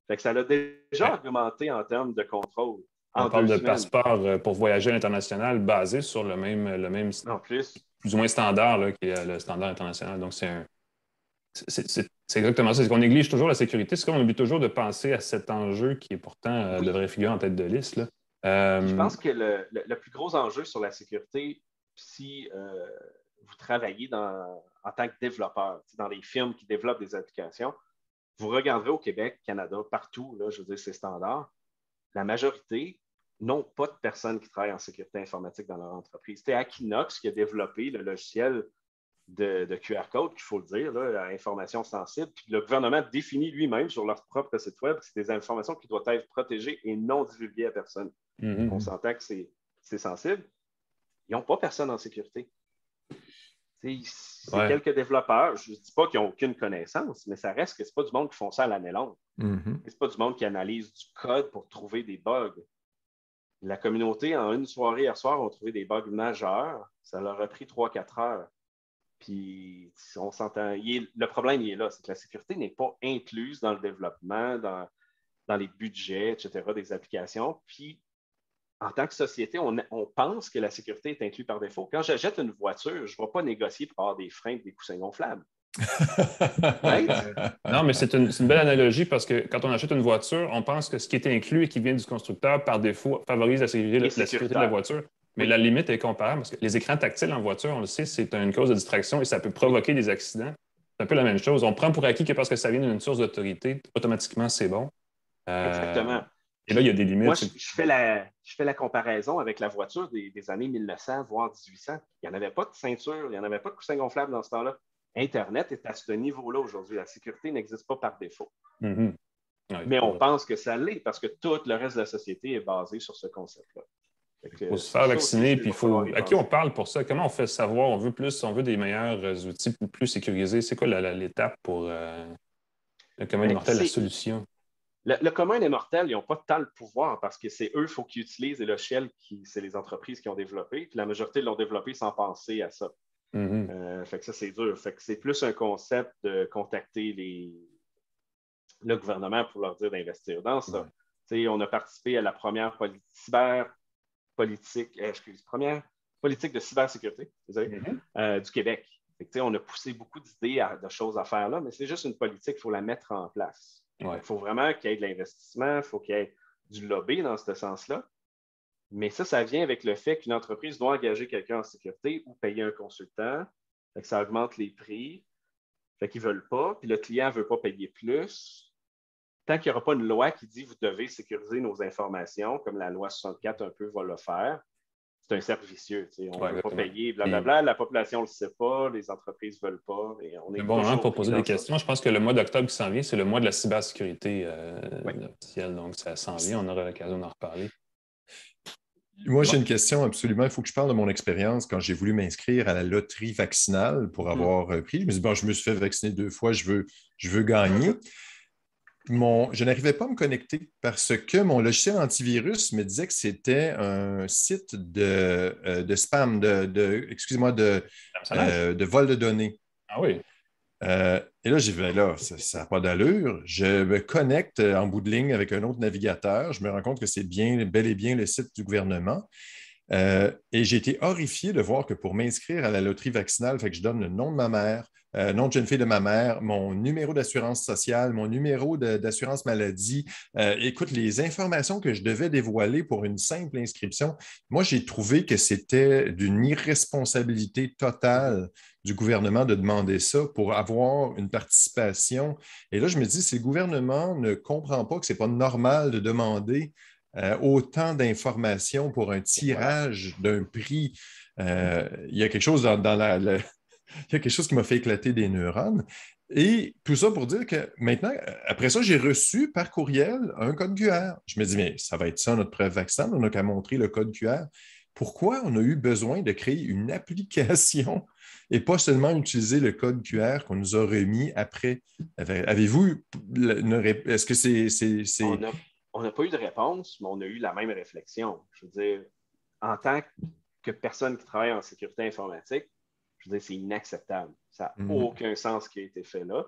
Fait que ça l'a déjà augmenté en termes de contrôle. On parle de passeport pour voyager à l'international basé sur le même plus ou moins standard là, qui est le standard international. Donc, c'est exactement ça. C'est qu'on néglige toujours la sécurité. C'est comme on oublie toujours de penser à cet enjeu qui est pourtant devrait figurer en tête de liste. Là. Je pense que le plus gros enjeu sur la sécurité, si vous travaillez en tant que développeur, dans les firmes qui développent des applications, vous regarderez au Québec, Canada, partout, là, je veux dire, c'est standard. La majorité n'ont pas de personnes qui travaillent en sécurité informatique dans leur entreprise. C'était Aquinox qui a développé le logiciel de QR code, qu'il faut le dire, là, à information sensible. Puis le gouvernement définit lui-même sur leur propre site web que c'est des informations qui doivent être protégées et non divulguées à personne. On s'entend que c'est sensible. Ils n'ont pas personne en sécurité. C'est quelques développeurs. Je ne dis pas qu'ils n'ont aucune connaissance, mais ça reste que ce n'est pas du monde qui font ça à l'année longue. Ce n'est pas du monde qui analyse du code pour trouver des bugs. La communauté, en une soirée hier soir, ont trouvé des bugs majeurs. Ça leur a pris 3-4 heures. Puis, on s'entend. Le problème, il est là. C'est que la sécurité n'est pas incluse dans le développement, dans les budgets, etc., des applications. Puis, en tant que société, on pense que la sécurité est inclue par défaut. Quand j'achète une voiture, je ne vais pas négocier pour avoir des freins et des coussins gonflables. Non, mais c'est une belle analogie parce que quand on achète une voiture, on pense que ce qui est inclus et qui vient du constructeur, par défaut, favorise la sécurité de la voiture. Mais la limite est comparable parce que les écrans tactiles en voiture, on le sait, c'est une cause de distraction et ça peut provoquer des accidents. C'est un peu la même chose. On prend pour acquis que parce que ça vient d'une source d'autorité, automatiquement, c'est bon. Exactement. Et là, il y a des limites. Moi, je fais la comparaison avec la voiture des années 1900, voire 1800. Il n'y en avait pas de ceinture, il n'y en avait pas de coussin gonflable dans ce temps-là. Internet est à ce niveau-là aujourd'hui. La sécurité n'existe pas par défaut. Mais on pense que ça l'est parce que tout le reste de la société est basé sur ce concept-là. Il faut se faire vacciner, puis à qui on parle pour ça? Comment on fait savoir? On veut des meilleurs outils plus sécurisés. C'est quoi l'étape pour le commun des mortels, la solution? Le commun des mortels, ils n'ont pas tant le pouvoir parce que c'est eux, il faut qu'ils utilisent les logiciels c'est les entreprises qui ont développé. Puis la majorité l'ont développé sans penser à ça. Fait que ça, c'est dur. Fait que c'est plus un concept de contacter le gouvernement pour leur dire d'investir dans ça. On a participé à la première politique de cybersécurité du Québec. Fait que, on a poussé beaucoup d'idées de choses à faire là, mais c'est juste une politique, il faut la mettre en place. Il faut vraiment qu'il y ait de l'investissement, il faut qu'il y ait du lobby dans ce sens-là. Mais ça vient avec le fait qu'une entreprise doit engager quelqu'un en sécurité ou payer un consultant. Fait que ça augmente les prix. Fait qu'ils ne veulent pas, puis le client ne veut pas payer plus. Tant qu'il n'y aura pas une loi qui dit vous devez sécuriser nos informations, comme la loi 64 un peu va le faire, c'est un cercle vicieux. On ne veut pas payer, blablabla. La population ne le sait pas, les entreprises ne veulent pas. Et on est bon moment pour poser des ça. questions. Je pense que le mois d'octobre qui s'en vient, c'est le mois de la cybersécurité Oui. officielle. Donc, ça s'en vient. On aura l'occasion d'en reparler. Moi, j'ai une question absolument. Il faut que je parle de mon expérience quand j'ai voulu m'inscrire à la loterie vaccinale pour avoir pris. Je me suis dit, bon, je me suis fait vacciner 2 fois, je veux gagner. Je n'arrivais pas à me connecter parce que mon logiciel antivirus me disait que c'était un site de spam, excusez-moi, de vol de données. Ah oui. Et là, j'ai dit, là, ça n'a pas d'allure. Je me connecte en bout de ligne avec un autre navigateur. Je me rends compte que c'est bel et bien le site du gouvernement. Et j'ai été horrifié de voir que pour m'inscrire à la loterie vaccinale, fait que je donne le nom de ma mère, nom de jeune fille de ma mère, mon numéro d'assurance sociale, mon numéro d'assurance maladie. Écoute, les informations que je devais dévoiler pour une simple inscription, moi, j'ai trouvé que c'était d'une irresponsabilité totale du gouvernement de demander ça pour avoir une participation. Et là, je me dis, si le gouvernement ne comprend pas que ce n'est pas normal de demander autant d'informations pour un tirage d'un prix. Il y a quelque chose il y a quelque chose qui m'a fait éclater des neurones. Et tout ça pour dire que maintenant, après ça, j'ai reçu par courriel un code QR. Je me dis, mais ça va être ça notre preuve vaccin, on n'a qu'à montrer le code QR. Pourquoi on a eu besoin de créer une application et pas seulement utiliser le code QR qu'on nous a remis après? Avez-vous est-ce que c'est... On n'a pas eu de réponse, mais on a eu la même réflexion. Je veux dire, en tant que personne qui travaille en sécurité informatique, je veux dire, c'est inacceptable. Ça n'a aucun sens ce qui a été fait là.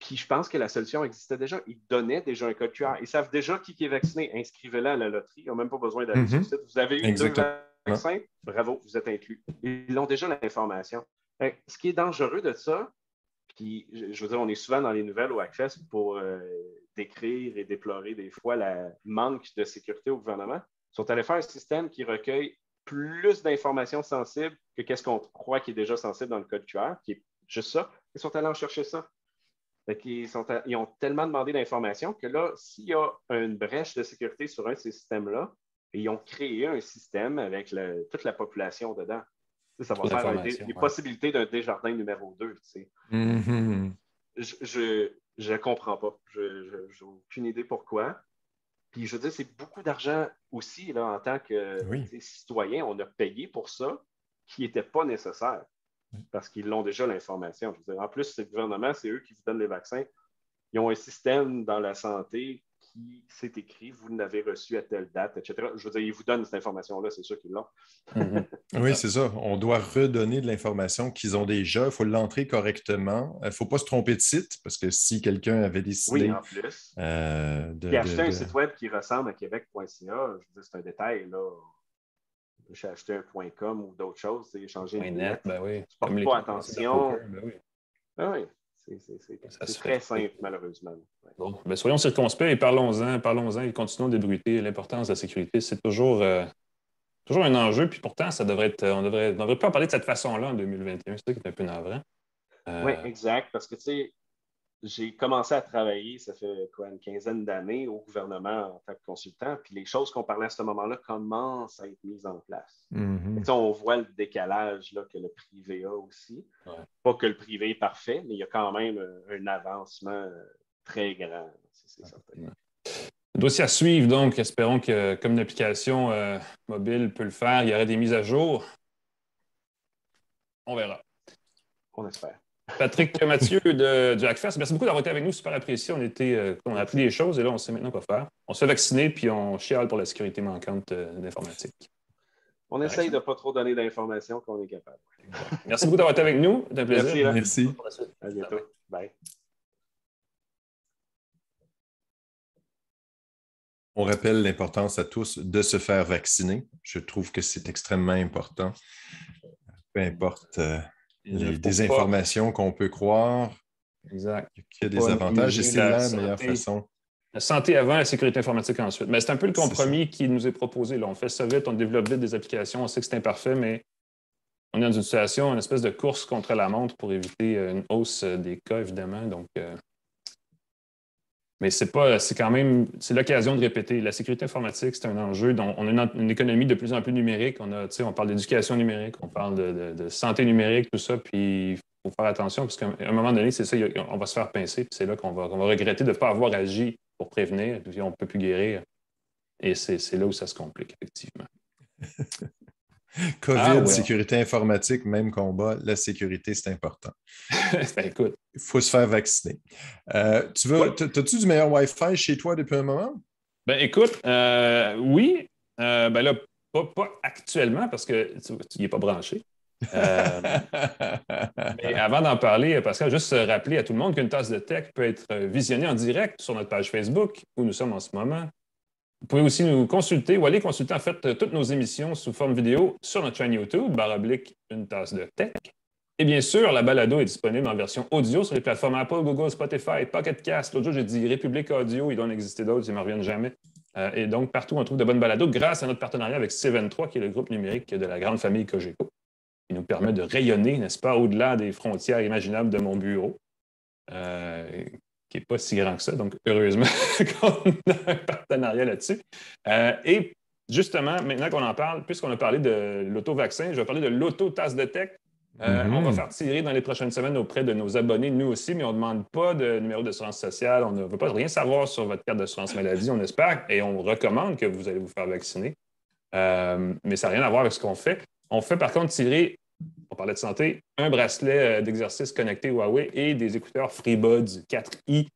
Puis je pense que la solution existait déjà. Ils donnaient déjà un code QR. Ils savent déjà qui est vacciné. Inscrivez-le à la loterie. Ils n'ont même pas besoin d'aller sur le site. Vous avez eu 2 vaccins, bravo, vous êtes inclus. Ils ont déjà l'information. Ce qui est dangereux de ça, puis je veux dire, on est souvent dans les nouvelles au Hackfest pour décrire et déplorer des fois le manque de sécurité au gouvernement. Ils sont allés faire un système qui recueille plus d'informations sensibles que qu'est-ce qu'on croit qui est déjà sensible dans le code QR, qui est juste ça. Ils sont allés en chercher ça. Ils ont tellement demandé d'informations que là, s'il y a une brèche de sécurité sur un de ces systèmes-là, ils ont créé un système avec toute la population dedans. Ça va faire les possibilités d'un Desjardins numéro 2. Je ne comprends pas. Je n'ai aucune idée pourquoi. Puis je veux dire, c'est beaucoup d'argent aussi là, en tant que citoyen. On a payé pour ça qui n'était pas nécessaire parce qu'ils l'ont déjà l'information. Je veux dire, en plus, c'est le gouvernement, c'est eux qui vous donnent les vaccins. Ils ont un système dans la santé qui s'est écrit, vous l'avez reçu à telle date, etc. Je veux dire, ils vous donnent cette information-là, c'est sûr qu'ils l'ont. Oui, c'est ça. On doit redonner de l'information qu'ils ont déjà. Il faut l'entrer correctement. Il ne faut pas se tromper de site, parce que si quelqu'un avait décidé... Oui, en plus. Puis acheter un site web qui ressemble à québec.ca, je veux dire, c'est un détail, là. J'ai acheté un .com ou d'autres choses, c'est changer une net, ben oui. Tu ne portes pas attention. Ben oui. Ah oui. C'est très simple, malheureusement. Ouais. Bon, ben soyons circonspects et parlons-en et continuons d'ébruiter l'importance de la sécurité. C'est toujours un enjeu, puis pourtant, ça devrait être. On devrait plus en parler de cette façon-là en 2021. C'est ça qui est un peu navrant. Oui, exact, parce que tu sais, j'ai commencé à travailler, ça fait quoi, une quinzaine d'années au gouvernement en tant que consultant, puis les choses qu'on parlait à ce moment-là commencent à être mises en place. On voit le décalage là, que le privé a aussi. Ouais. Pas que le privé est parfait, mais il y a quand même un avancement très grand. C'est certain. Dossier à suivre, donc. Espérons que, comme une application mobile peut le faire, il y aurait des mises à jour. On verra. On espère. Patrick Mathieu du Hackfest, merci beaucoup d'avoir été avec nous, super apprécié. On a appris des choses et là, on sait maintenant quoi faire. On se fait vacciner puis on chiale pour la sécurité manquante d'informatique. On essaye de ne pas trop donner d'informations qu'on est capable. Merci beaucoup d'avoir été avec nous. C'était un plaisir. Merci. À bientôt. Bye. On rappelle l'importance à tous de se faire vacciner. Je trouve que c'est extrêmement important. Peu importe les désinformations qu'on peut croire. Exact. Il y a des avantages et c'est la meilleure façon. La santé avant, la sécurité informatique ensuite. Mais c'est un peu le compromis qui nous est proposé. Là. On fait ça vite, on développe vite des applications, on sait que c'est imparfait, mais on est dans une situation, une espèce de course contre la montre pour éviter une hausse des cas, évidemment. Donc, mais c'est quand même, c'est l'occasion de répéter. La sécurité informatique, c'est un enjeu dont on a une économie de plus en plus numérique. On parle d'éducation numérique, on parle de santé numérique, tout ça, puis il faut faire attention parce qu'à un moment donné, c'est ça, on va se faire pincer, puis c'est là qu'on va regretter de ne pas avoir agi pour prévenir, puis on ne peut plus guérir. Et c'est là où ça se complique, effectivement. COVID, sécurité informatique, même combat. La sécurité, c'est important. Ben, écoute. Il faut se faire vacciner. T'as-tu du meilleur Wi-Fi chez toi depuis un moment? Ben, écoute, oui. Ben là, pas actuellement parce que tu n'y es pas branché. Mais avant d'en parler, Pascal, juste rappeler à tout le monde qu'une tasse de tech peut être visionnée en direct sur notre page Facebook où nous sommes en ce moment. Vous pouvez aussi nous consulter ou aller consulter en fait toutes nos émissions sous forme vidéo sur notre chaîne YouTube, / une tasse de tech. Et bien sûr, la balado est disponible en version audio sur les plateformes Apple, Google, Spotify, Pocket Cast. L'autre jour, j'ai dit République Audio, il doit en exister d'autres, ils ne me reviennent jamais. Et donc, partout, on trouve de bonnes balados grâce à notre partenariat avec C23, qui est le groupe numérique de la grande famille Cogeco. Il nous permet de rayonner, n'est-ce pas, au-delà des frontières imaginables de mon bureau, qui n'est pas si grand que ça. Donc, heureusement qu'on a un partenariat là-dessus. Et justement, maintenant qu'on en parle, puisqu'on a parlé de l'auto-vaccin, je vais parler de l'auto-tasse de tech. On va faire tirer dans les prochaines semaines auprès de nos abonnés, nous aussi, mais on ne demande pas de numéro d'assurance sociale. On ne veut pas rien savoir sur votre carte d'assurance maladie, on espère, et on recommande que vous allez vous faire vacciner. Mais ça n'a rien à voir avec ce qu'on fait. On fait par contre tirer, on parlait de santé, un bracelet d'exercice connecté Huawei et des écouteurs FreeBuds 4i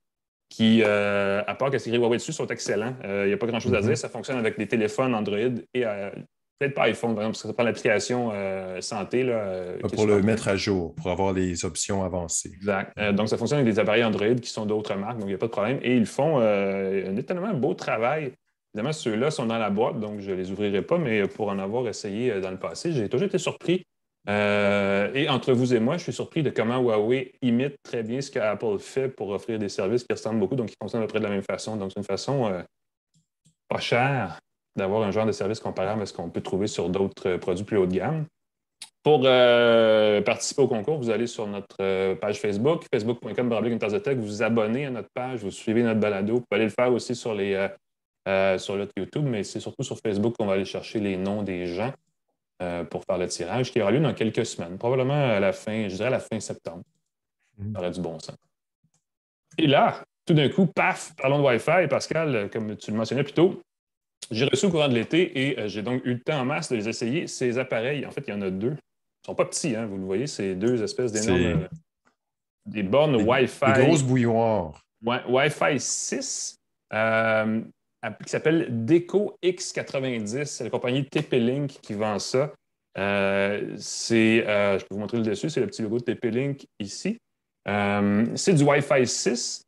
qui, à part que c'est écrit Huawei dessus, sont excellents. Il n'y a pas grand-chose à dire. Ça fonctionne avec des téléphones Android et peut-être pas iPhone, par exemple, parce que ça prend l'application santé. Là, pour le mettre à jour, pour avoir les options avancées. Exact. Donc, ça fonctionne avec des appareils Android qui sont d'autres marques, donc il n'y a pas de problème. Et ils font un étonnamment beau travail. Évidemment, ceux-là sont dans la boîte, donc je ne les ouvrirai pas, mais pour en avoir essayé dans le passé, j'ai toujours été surpris. Et entre vous et moi, je suis surpris de comment Huawei imite très bien ce qu'Apple fait pour offrir des services qui ressemblent beaucoup, donc qui fonctionnent à peu près de la même façon. Donc, c'est une façon pas chère d'avoir un genre de service comparable à ce qu'on peut trouver sur d'autres produits plus haut de gamme. Pour participer au concours, vous allez sur notre page Facebook, facebook.com/, vous vous abonnez à notre page, vous suivez notre balado. Vous pouvez aller le faire aussi sur notre YouTube, mais c'est surtout sur Facebook qu'on va aller chercher les noms des gens pour faire le tirage, qui aura lieu dans quelques semaines, probablement à la fin, je dirais à la fin septembre. Ça aurait du bon sens. Et là, tout d'un coup, paf, parlons de Wi-Fi. Pascal, comme tu le mentionnais plus tôt, j'ai reçu au courant de l'été et j'ai donc eu le temps en masse de les essayer. Ces appareils, en fait, il y en a deux. Ils ne sont pas petits, hein, vous le voyez, c'est deux espèces d'énormes... des bornes Wi-Fi... Des grosses bouilloires. Wi-Fi 6, qui s'appelle Deco X90. C'est la compagnie TP-Link qui vend ça. Je peux vous montrer le dessus, c'est le petit logo de TP-Link ici. C'est du Wi-Fi 6.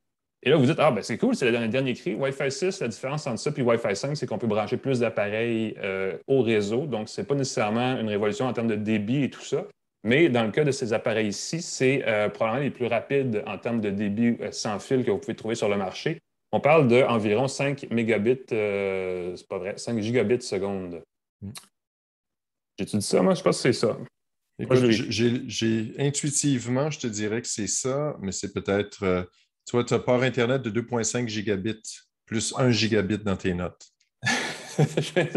Et là, vous dites, ben c'est cool, c'est le dernier cri. Wi-Fi 6, la différence entre ça et Wi-Fi 5, c'est qu'on peut brancher plus d'appareils au réseau. Donc, ce n'est pas nécessairement une révolution en termes de débit et tout ça. Mais dans le cas de ces appareils-ci, c'est probablement les plus rapides en termes de débit sans fil que vous pouvez trouver sur le marché. On parle d'environ 5 mégabits, c'est pas vrai, 5 gigabits seconde. J'ai-tu dit ça? Moi, je pense que c'est ça. Écoute, intuitivement, je te dirais que c'est ça, mais c'est peut-être... tu vois, tu as port Internet de 2,5 gigabits, plus 1 gigabit dans tes notes.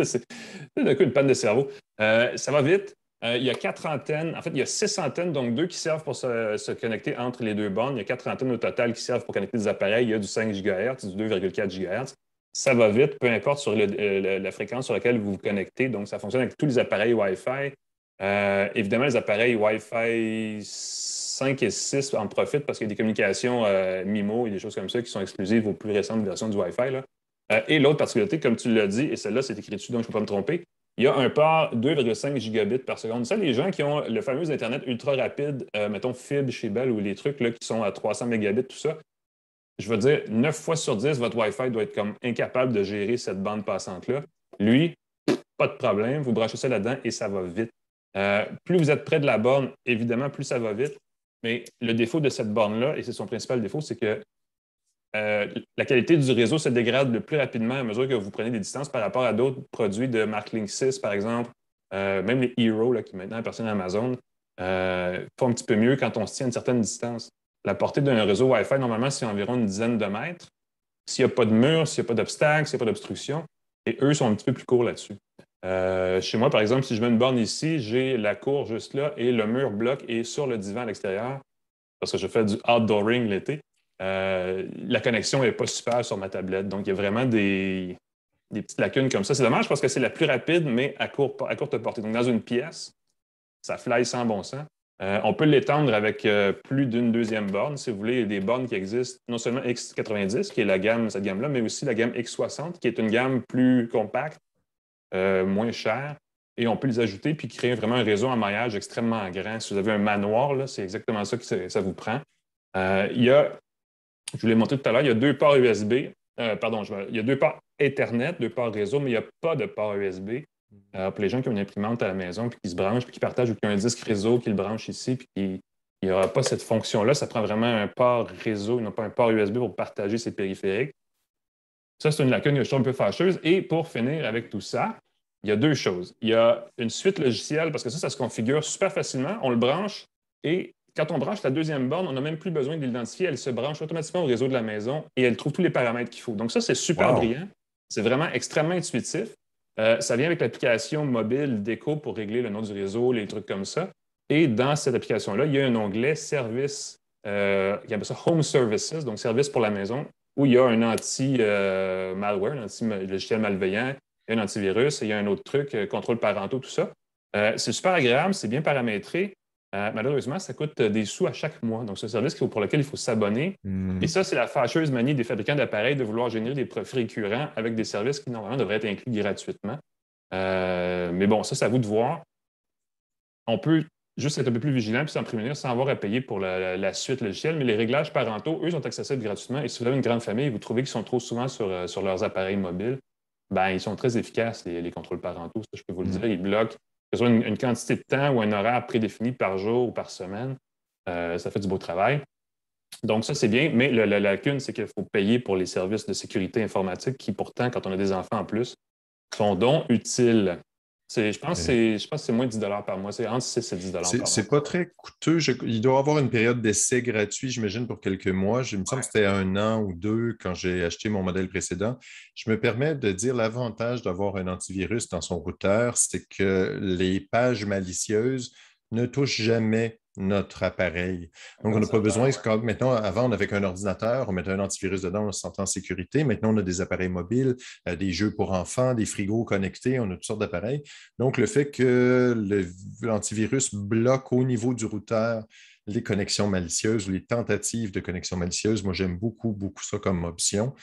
C'est d'un coup une panne de cerveau. Ça va vite. Il y a 4 antennes. En fait, il y a 6 antennes, donc 2 qui servent pour se connecter entre les deux bornes. Il y a 4 antennes au total qui servent pour connecter des appareils. Il y a du 5 GHz, du 2,4 GHz. Ça va vite, peu importe sur la fréquence sur laquelle vous vous connectez. Donc, ça fonctionne avec tous les appareils Wi-Fi. Évidemment, les appareils Wi-Fi 5 et 6 en profitent parce qu'il y a des communications MIMO et des choses comme ça qui sont exclusives aux plus récentes versions du Wi-Fi. Là. Et l'autre particularité, comme tu l'as dit, et celle-là, c'est écrit dessus, donc je ne peux pas me tromper, il y a un port 2,5 gigabits par seconde. Ça, les gens qui ont le fameux Internet ultra rapide, mettons fibre chez Bell ou les trucs là, qui sont à 300 mégabits, tout ça, je veux dire, 9 fois sur 10, votre Wi-Fi doit être comme incapable de gérer cette bande passante-là. Lui, pas de problème, vous branchez ça là-dedans et ça va vite. Plus vous êtes près de la borne, évidemment, plus ça va vite. Mais le défaut de cette borne-là, et c'est son principal défaut, c'est que la qualité du réseau se dégrade le plus rapidement à mesure que vous prenez des distances par rapport à d'autres produits de marque Linksys, par exemple, même les Hero, là, qui maintenant appartiennent à Amazon, font un petit peu mieux quand on se tient à une certaine distance. La portée d'un réseau Wi-Fi, normalement, c'est environ une dizaine de mètres. S'il n'y a pas de mur, s'il n'y a pas d'obstacle, s'il n'y a pas d'obstruction, et eux sont un petit peu plus courts là-dessus. Chez moi, par exemple, si je mets une borne ici, j'ai la cour juste là et le mur bloc est sur le divan à l'extérieur parce que je fais du outdooring l'été. La connexion n'est pas super sur ma tablette. Donc, il y a vraiment des petites lacunes comme ça. C'est dommage parce que c'est la plus rapide, mais à courte portée. Donc, dans une pièce, ça fly sans bon sens. On peut l'étendre avec plus d'une deuxième borne. Si vous voulez, il y a des bornes qui existent, non seulement X90, qui est cette gamme-là, mais aussi la gamme X60, qui est une gamme plus compacte, moins chère. Et on peut les ajouter puis créer vraiment un réseau en maillage extrêmement grand. Si vous avez un manoir, là, c'est exactement ça que ça vous prend. Je vous l'ai montré tout à l'heure, il y a 2 ports USB. Il y a 2 ports Ethernet, 2 ports réseau, mais il n'y a pas de port USB. Pour les gens qui ont une imprimante à la maison, puis qui se branchent, puis qui partagent, ou qui ont un disque réseau qui le branche ici, puis il n'y aura pas cette fonction-là. Ça prend vraiment un port réseau, non pas un port USB pour partager ses périphériques. Ça, c'est une lacune que je trouve un peu fâcheuse. Et pour finir avec tout ça, il y a 2 choses. Il y a une suite logicielle, parce que ça se configure super facilement. On le branche et quand on branche la deuxième borne, on n'a même plus besoin de l'identifier. Elle se branche automatiquement au réseau de la maison et elle trouve tous les paramètres qu'il faut. Donc ça, c'est super brillant. C'est vraiment extrêmement intuitif. Ça vient avec l'application mobile Déco pour régler le nom du réseau, les trucs comme ça. Et dans cette application-là, il y a un onglet Service, il appelle ça Home Services, donc service pour la maison, où il y a un anti-malware, un anti-logiciel malveillant, il y a un antivirus et il y a un autre truc, contrôle parentaux, tout ça. C'est super agréable, c'est bien paramétré. Malheureusement, ça coûte des sous à chaque mois. Donc, c'est un service pour lequel il faut s'abonner. Et ça, c'est la fâcheuse manie des fabricants d'appareils de vouloir générer des profits récurrents avec des services qui, normalement, devraient être inclus gratuitement. Mais bon, ça, c'est à vous de voir. On peut juste être un peu plus vigilant puis s'en prémunir sans avoir à payer pour la suite logicielle. Mais les réglages parentaux, eux, sont accessibles gratuitement. Et si vous avez une grande famille et vous trouvez qu'ils sont trop souvent sur leurs appareils mobiles, ben, ils sont très efficaces, les contrôles parentaux. Ça, je peux vous le dire. Ils bloquent que ce soit une quantité de temps ou un horaire prédéfini par jour ou par semaine. Ça fait du beau travail. Donc, ça, c'est bien. Mais la lacune, c'est qu'il faut payer pour les services de sécurité informatique qui, pourtant, quand on a des enfants en plus, sont donc utiles. Je pense que c'est moins de 10 par mois. C'est entre 6 et 10 par mois. C'est pas très coûteux. Il doit y avoir une période d'essai gratuit, j'imagine, pour quelques mois. Il me semble que c'était 1 an ou 2 quand j'ai acheté mon modèle précédent. Je me permets de dire l'avantage d'avoir un antivirus dans son routeur, c'est que les pages malicieuses ne touchent jamais notre appareil. Donc, on n'a pas besoin. Maintenant, avant, on avait qu'un ordinateur, on mettait un antivirus dedans, on se sentait en sécurité. Maintenant, on a des appareils mobiles, des jeux pour enfants, des frigos connectés, on a toutes sortes d'appareils. Donc, le fait que l'antivirus bloque au niveau du routeur les connexions malicieuses ou les tentatives de connexions malicieuses, moi, j'aime beaucoup, beaucoup ça comme option.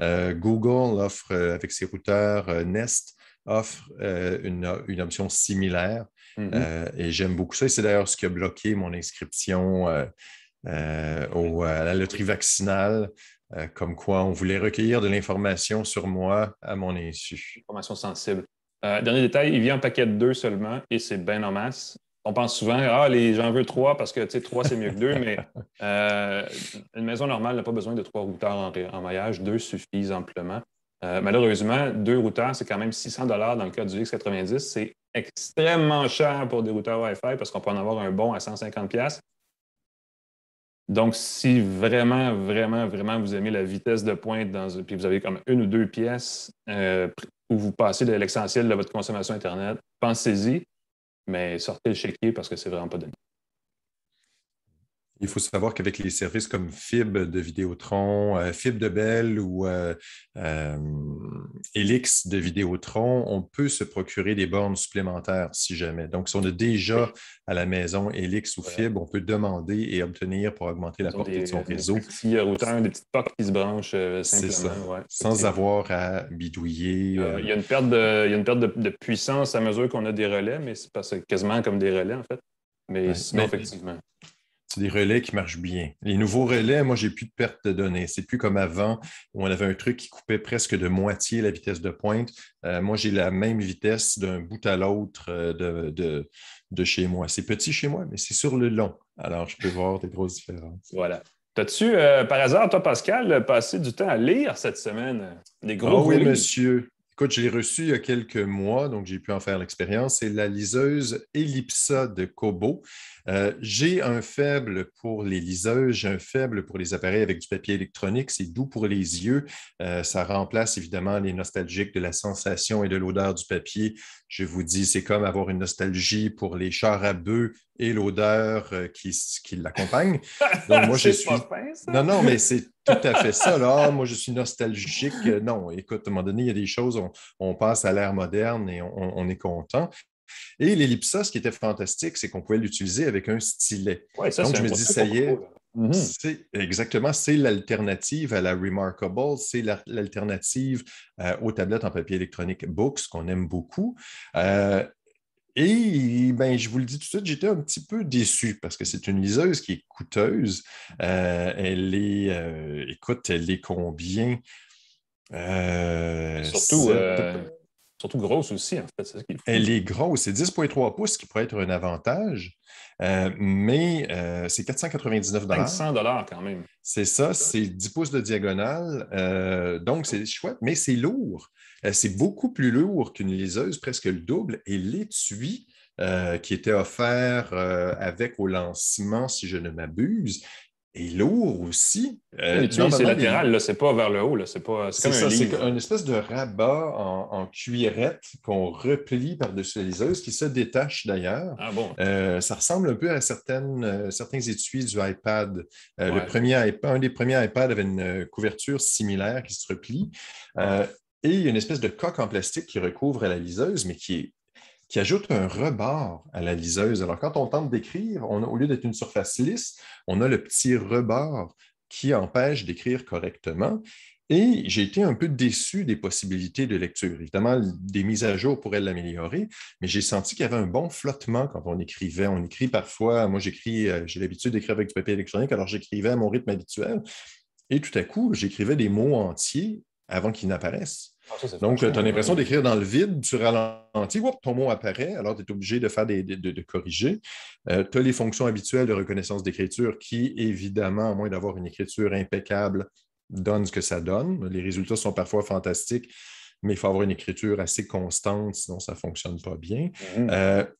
Google offre, avec ses routeurs Nest, offre une option similaire. Et j'aime beaucoup ça. Et c'est d'ailleurs ce qui a bloqué mon inscription à la loterie vaccinale, comme quoi on voulait recueillir de l'information sur moi à mon insu. Information sensible. Dernier détail, il vient en paquet de 2 seulement et c'est bien en masse. On pense souvent, j'en veux 3 parce que 3, c'est mieux que 2, mais une maison normale n'a pas besoin de 3 routeurs en maillage. 2 suffisent amplement. Malheureusement, 2 routeurs, c'est quand même 600 dans le cas du X90. C'est extrêmement cher pour des routeurs Wi-Fi parce qu'on peut en avoir un bon à 150$. Donc, si vraiment, vraiment, vraiment vous aimez la vitesse de pointe puis vous avez comme 1 ou 2 pièces où vous passez de l'essentiel de votre consommation Internet, pensez-y, mais sortez le chéquier parce que c'est vraiment pas donné. Il faut savoir qu'avec les services comme Fibre de Vidéotron, Fibre de Bell ou Helix de Vidéotron, on peut se procurer des bornes supplémentaires si jamais. Donc, si on a déjà à la maison Helix ou Fibre, on peut demander et obtenir pour augmenter la portée de son réseau. Des petits routeurs, des petites POC qui se branchent simplement. Sans avoir à bidouiller. Il y a une perte de puissance à mesure qu'on a des relais, mais c'est quasiment comme des relais, en fait. Mais sinon, effectivement. C'est des relais qui marchent bien. Les nouveaux relais, moi, j'ai plus de perte de données. C'est plus comme avant où on avait un truc qui coupait presque de moitié la vitesse de pointe. Moi, j'ai la même vitesse d'un bout à l'autre de chez moi. C'est petit chez moi, mais c'est sur le long. Alors, je peux voir des grosses différences. Voilà. T'as-tu, par hasard, toi, Pascal, passé du temps à lire cette semaine? Des gros oui, monsieur. Écoute, je l'ai reçu il y a quelques mois, donc j'ai pu en faire l'expérience. C'est la liseuse Ellipsa de Kobo. J'ai un faible pour les liseuses, j'ai un faible pour les appareils avec du papier électronique. C'est doux pour les yeux. Ça remplace évidemment les nostalgiques de la sensation et de l'odeur du papier. Je vous dis, c'est comme avoir une nostalgie pour les chars à bœufs et l'odeur qui l'accompagne. Donc, moi, je C'est suis. pas fin, ça? Non, non, mais c'est tout à fait ça. Là. Ah, moi, je suis nostalgique. Non, écoute, à un moment donné, il y a des choses, on passe à l'ère moderne et on est content. Et l'ellipsa, ce qui était fantastique, c'est qu'on pouvait l'utiliser avec un stylet. Oui, ça, Donc, c'est je un me gros dis, truc ça pour y est, Kobo, là. c'est exactement, c'est l'alternative à la Remarkable, c'est l'alternative aux tablettes en papier électronique Books qu'on aime beaucoup. Et ben, je vous le dis tout de suite, j'étais un petit peu déçu parce que c'est une liseuse qui est coûteuse. Écoute, elle est combien? Surtout, surtout grosse aussi, en fait. C'est ça qui est fou. Elle est grosse, c'est 10,3 pouces, ce qui pourrait être un avantage, mais c'est 499 $500 quand même. C'est ça, c'est 10 pouces de diagonale, donc c'est chouette, mais c'est lourd. C'est beaucoup plus lourd qu'une liseuse, presque le double, et l'étui qui était offert avec au lancement, si je ne m'abuse, est lourd aussi. L'étui, c'est Normalement, latéral, là, c'est pas vers le haut, là, c'est c'est comme un ça, c'est livre. une espèce de rabat en cuirette qu'on replie par-dessus la liseuse, qui se détache d'ailleurs. Ah bon? Ça ressemble un peu à certains étuis du iPad. Ouais. Un des premiers iPads avait une couverture similaire qui se replie. Ah. Et il y a une espèce de coque en plastique qui recouvre la liseuse, mais qui ajoute un rebord à la liseuse. Alors, quand on tente d'écrire, au lieu d'être une surface lisse, on a le petit rebord qui empêche d'écrire correctement. Et j'ai été un peu déçu des possibilités de lecture. Évidemment, des mises à jour pourraient l'améliorer, mais j'ai senti qu'il y avait un bon flottement quand on écrivait. On écrit parfois, moi j'ai l'habitude d'écrire avec du papier électronique, alors j'écrivais à mon rythme habituel. Et tout à coup, j'écrivais des mots entiers avant qu'ils n'apparaissent. Ah, ça, c'est Donc, tu as frustrant, l'impression ouais. d'écrire dans le vide, tu ralentis, whoop, ton mot apparaît, alors tu es obligé de faire de corriger. Tu as les fonctions habituelles de reconnaissance d'écriture qui, évidemment, à moins d'avoir une écriture impeccable, donnent ce que ça donne. Les résultats sont parfois fantastiques, mais il faut avoir une écriture assez constante, sinon ça ne fonctionne pas bien.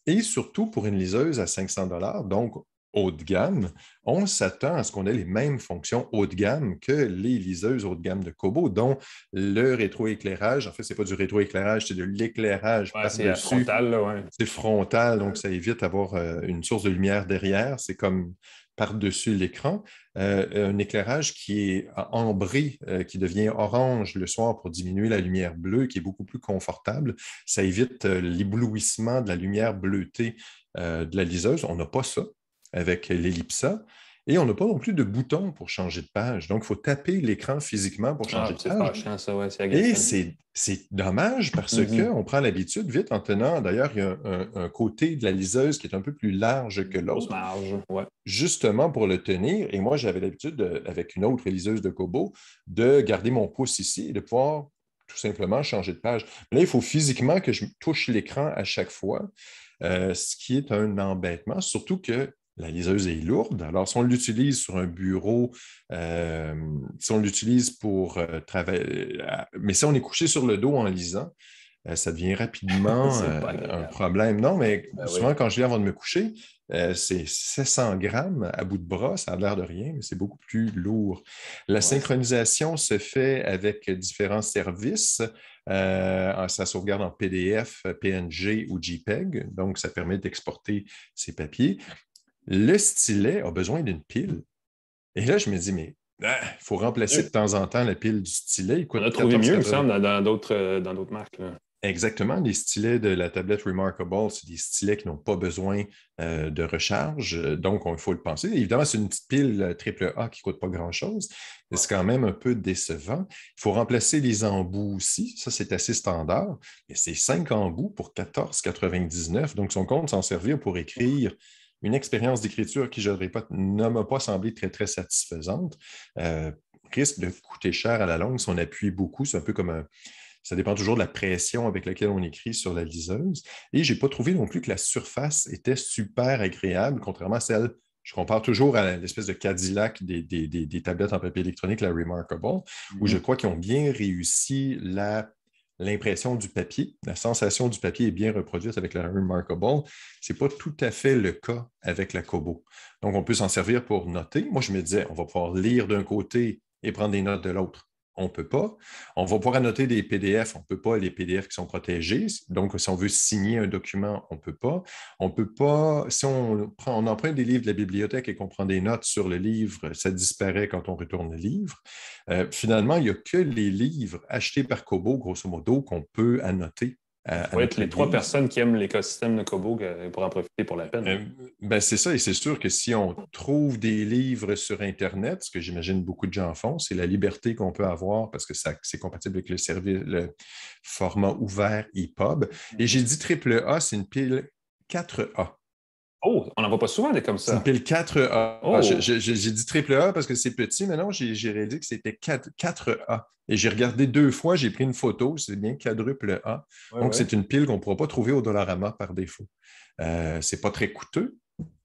Et surtout, pour une liseuse à 500 donc haut de gamme, on s'attend à ce qu'on ait les mêmes fonctions haut de gamme que les liseuses haut de gamme de Kobo, dont le rétroéclairage. En fait, ce n'est pas du rétroéclairage, c'est de l'éclairage Ouais, c'est par-dessus. frontal, là, ouais. C'est frontal, donc ça évite d'avoir une source de lumière derrière. C'est comme par-dessus l'écran. Un éclairage qui est ambré, qui devient orange le soir pour diminuer la lumière bleue, qui est beaucoup plus confortable. Ça évite l'éblouissement de la lumière bleutée de la liseuse. On n'a pas ça avec l'Ellipsa. Et on n'a pas non plus de bouton pour changer de page. Donc, il faut taper l'écran physiquement pour changer de C'est page. fâchant, ça, ouais, c'est Et agaçant. c'est dommage parce qu'on prend l'habitude, vite en tenant, d'ailleurs, il y a un côté de la liseuse qui est un peu plus large que Grosse l'autre, marge, ouais. justement pour le tenir. Et moi, j'avais l'habitude, avec une autre liseuse de Kobo, de garder mon pouce ici et de pouvoir tout simplement changer de page. Mais là, il faut physiquement que je touche l'écran à chaque fois, ce qui est un embêtement, surtout que la liseuse est lourde. Alors, si on l'utilise sur un bureau, si on l'utilise pour travailler, mais si on est couché sur le dos en lisant, ça devient rapidement C'est pas un agréable. problème. Non, mais Ben oui. souvent, quand je lis avant de me coucher, c'est 700 grammes à bout de bras, ça a l'air de rien, mais c'est beaucoup plus lourd. La synchronisation se fait avec différents services. Ça sauvegarde en PDF, PNG ou JPEG, donc ça permet d'exporter ces papiers. Le stylet a besoin d'une pile. Et là, je me dis, mais il faut remplacer de temps en temps la pile du stylet. Il On coûte a trouvé mieux, il me 14,80. semble, dans d'autres marques, là. Exactement. Les stylets de la tablette Remarkable, c'est des stylets qui n'ont pas besoin de recharge. Donc, il faut le penser. Évidemment, c'est une petite pile AAA qui ne coûte pas grand-chose, mais c'est quand même un peu décevant. Il faut remplacer les embouts aussi. Ça, c'est assez standard. Mais c'est 5 embouts pour 14,99. Donc, son compte s'en servir pour écrire une expérience d'écriture qui, je ne répète, ne m'a pas semblé très, très satisfaisante. Risque de coûter cher à la longue si on appuie beaucoup. C'est un peu comme ça dépend toujours de la pression avec laquelle on écrit sur la liseuse. Et je n'ai pas trouvé non plus que la surface était super agréable, contrairement à celle, je compare toujours à l'espèce de Cadillac des tablettes en papier électronique, la Remarkable, où je crois qu'ils ont bien réussi l'impression du papier. La sensation du papier est bien reproduite avec la Remarkable. Ce n'est pas tout à fait le cas avec la Kobo. Donc, on peut s'en servir pour noter. Moi, je me disais, on va pouvoir lire d'un côté et prendre des notes de l'autre. On ne peut pas. On va pouvoir annoter des PDF. On ne peut pas, les PDF qui sont protégés. Donc, si on veut signer un document, on ne peut pas. On ne peut pas, si on emprunte des livres de la bibliothèque et qu'on prend des notes sur le livre, ça disparaît quand on retourne le livre. Finalement, il n'y a que les livres achetés par Kobo, grosso modo, qu'on peut annoter. Il faut être les 3 personnes qui aiment l'écosystème de Kobo pour en profiter pour la peine. C'est ça, et c'est sûr que si on trouve des livres sur Internet, ce que j'imagine beaucoup de gens font, c'est la liberté qu'on peut avoir parce que c'est compatible avec le format ouvert EPUB. Et j'ai dit AAA, c'est une pile 4A. Oh, on n'en voit pas souvent des comme ça. C'est une pile 4A. Oh. J'ai dit AAA parce que c'est petit, mais non, j'ai réalisé que c'était 4A. Et j'ai regardé 2 fois, j'ai pris une photo, c'est bien quadruple A. Ouais, donc, ouais. c'est une pile qu'on ne pourra pas trouver au Dollarama par défaut. C'est pas très coûteux.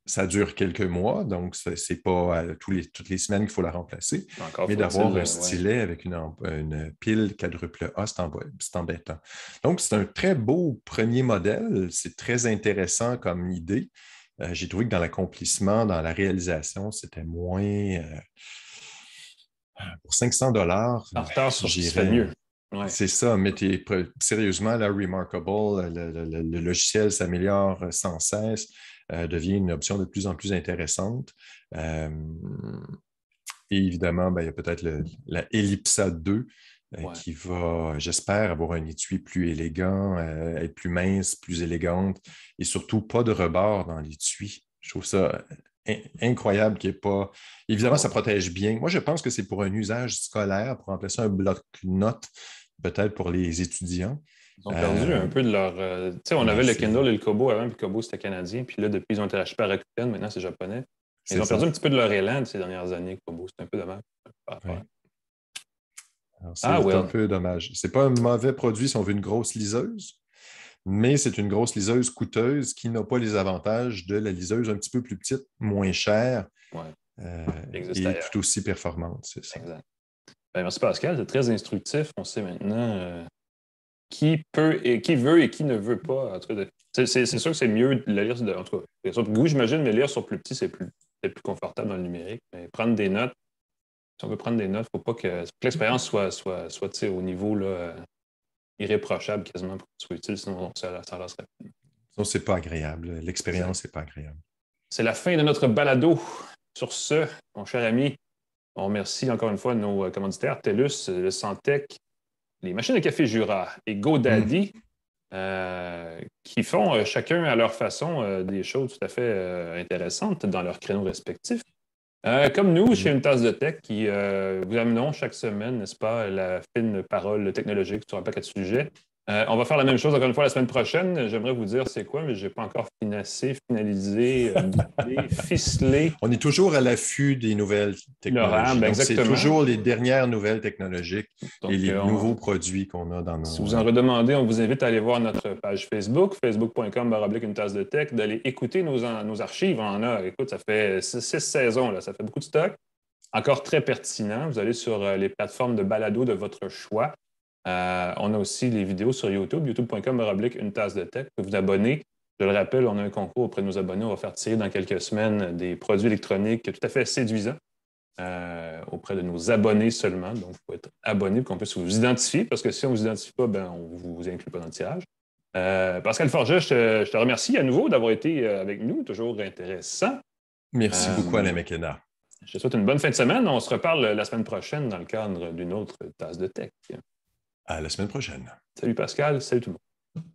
Ça dure quelques mois, donc ce n'est pas toutes les semaines qu'il faut la remplacer. Mais d'avoir un stylet avec une pile quadruple A, c'est embêtant. Donc, c'est un très beau premier modèle. C'est très intéressant comme idée. J'ai trouvé que dans l'accomplissement, dans la réalisation, c'était moins... pour 500 $. En retard sur ce qui se fait mieux. Ouais. C'est ça, mais sérieusement, la Remarkable, le logiciel s'améliore sans cesse, devient une option de plus en plus intéressante. Et évidemment, il y a peut-être la Ellipsa 2 qui va, j'espère, avoir un étui plus élégant, être plus mince, plus élégante et surtout pas de rebord dans l'étui. Je trouve ça incroyable qu'il n'y ait pas... Évidemment, ça protège bien. Moi, je pense que c'est pour un usage scolaire, pour remplacer un bloc-notes, peut-être pour les étudiants. Ils ont perdu un peu de leur... tu sais, on avait le Kindle et le Kobo avant, puis le Kobo, c'était canadien. Puis là, depuis, ils ont été achetés par Rakuten. Maintenant, c'est japonais. Ils ont perdu un petit peu de leur élan de ces dernières années, Kobo. C'est un peu dommage. C'est un peu dommage. Ce n'est pas un mauvais produit si on veut une grosse liseuse, mais c'est une grosse liseuse coûteuse qui n'a pas les avantages de la liseuse un petit peu plus petite, moins chère et tout aussi performante. C'est ça. Exact. Merci Pascal, c'est très instructif. On sait maintenant qui peut et qui veut et qui ne veut pas. En tout cas, c'est sûr que c'est mieux de la lire, en tout cas, sur goût, j'imagine, mais lire sur plus petit, c'est plus confortable dans le numérique. Mais prendre des notes, si on veut prendre des notes, il ne faut pas que l'expérience soit au niveau là, irréprochable quasiment pour que ce soit utile, sinon ça lasserait. Sinon, c'est pas agréable. L'expérience n'est pas agréable. C'est la fin de notre balado. Sur ce, mon cher ami, on remercie encore une fois nos commanditaires, TELUS, le Santec, les machines à café Jura et GoDaddy, qui font chacun à leur façon des choses tout à fait intéressantes dans leurs créneaux respectifs. Comme nous, chez Une Tasse de Tech, qui vous amenons chaque semaine, n'est-ce pas, la fine parole technologique sur un paquet de sujets. On va faire la même chose encore une fois la semaine prochaine. J'aimerais vous dire c'est quoi, mais je n'ai pas encore finalisé, ficelé. On est toujours à l'affût des nouvelles technologies. C'est toujours les dernières nouvelles technologiques et les nouveaux produits qu'on a dans nos... Si vous en redemandez, on vous invite à aller voir notre page Facebook, facebook.com/une tasse de tech, d'aller écouter nos archives. On en a, écoute, ça fait 6 saisons, là, ça fait beaucoup de stock. Encore très pertinent. Vous allez sur les plateformes de balado de votre choix. On a aussi les vidéos sur YouTube, youtube.com/une tasse de tech. Vous pouvez vous abonner. Je le rappelle, on a un concours auprès de nos abonnés. On va faire tirer dans quelques semaines des produits électroniques tout à fait séduisants auprès de nos abonnés seulement. Donc, il faut être abonné pour qu'on puisse vous identifier, parce que si on ne vous identifie pas, on ne vous inclut pas dans le tirage. Pascal Forget, je te remercie à nouveau d'avoir été avec nous. Toujours intéressant. Merci beaucoup, Alain McKenna. Je te souhaite une bonne fin de semaine. On se reparle la semaine prochaine dans le cadre d'une autre tasse de tech. À la semaine prochaine. Salut Pascal, salut tout le monde.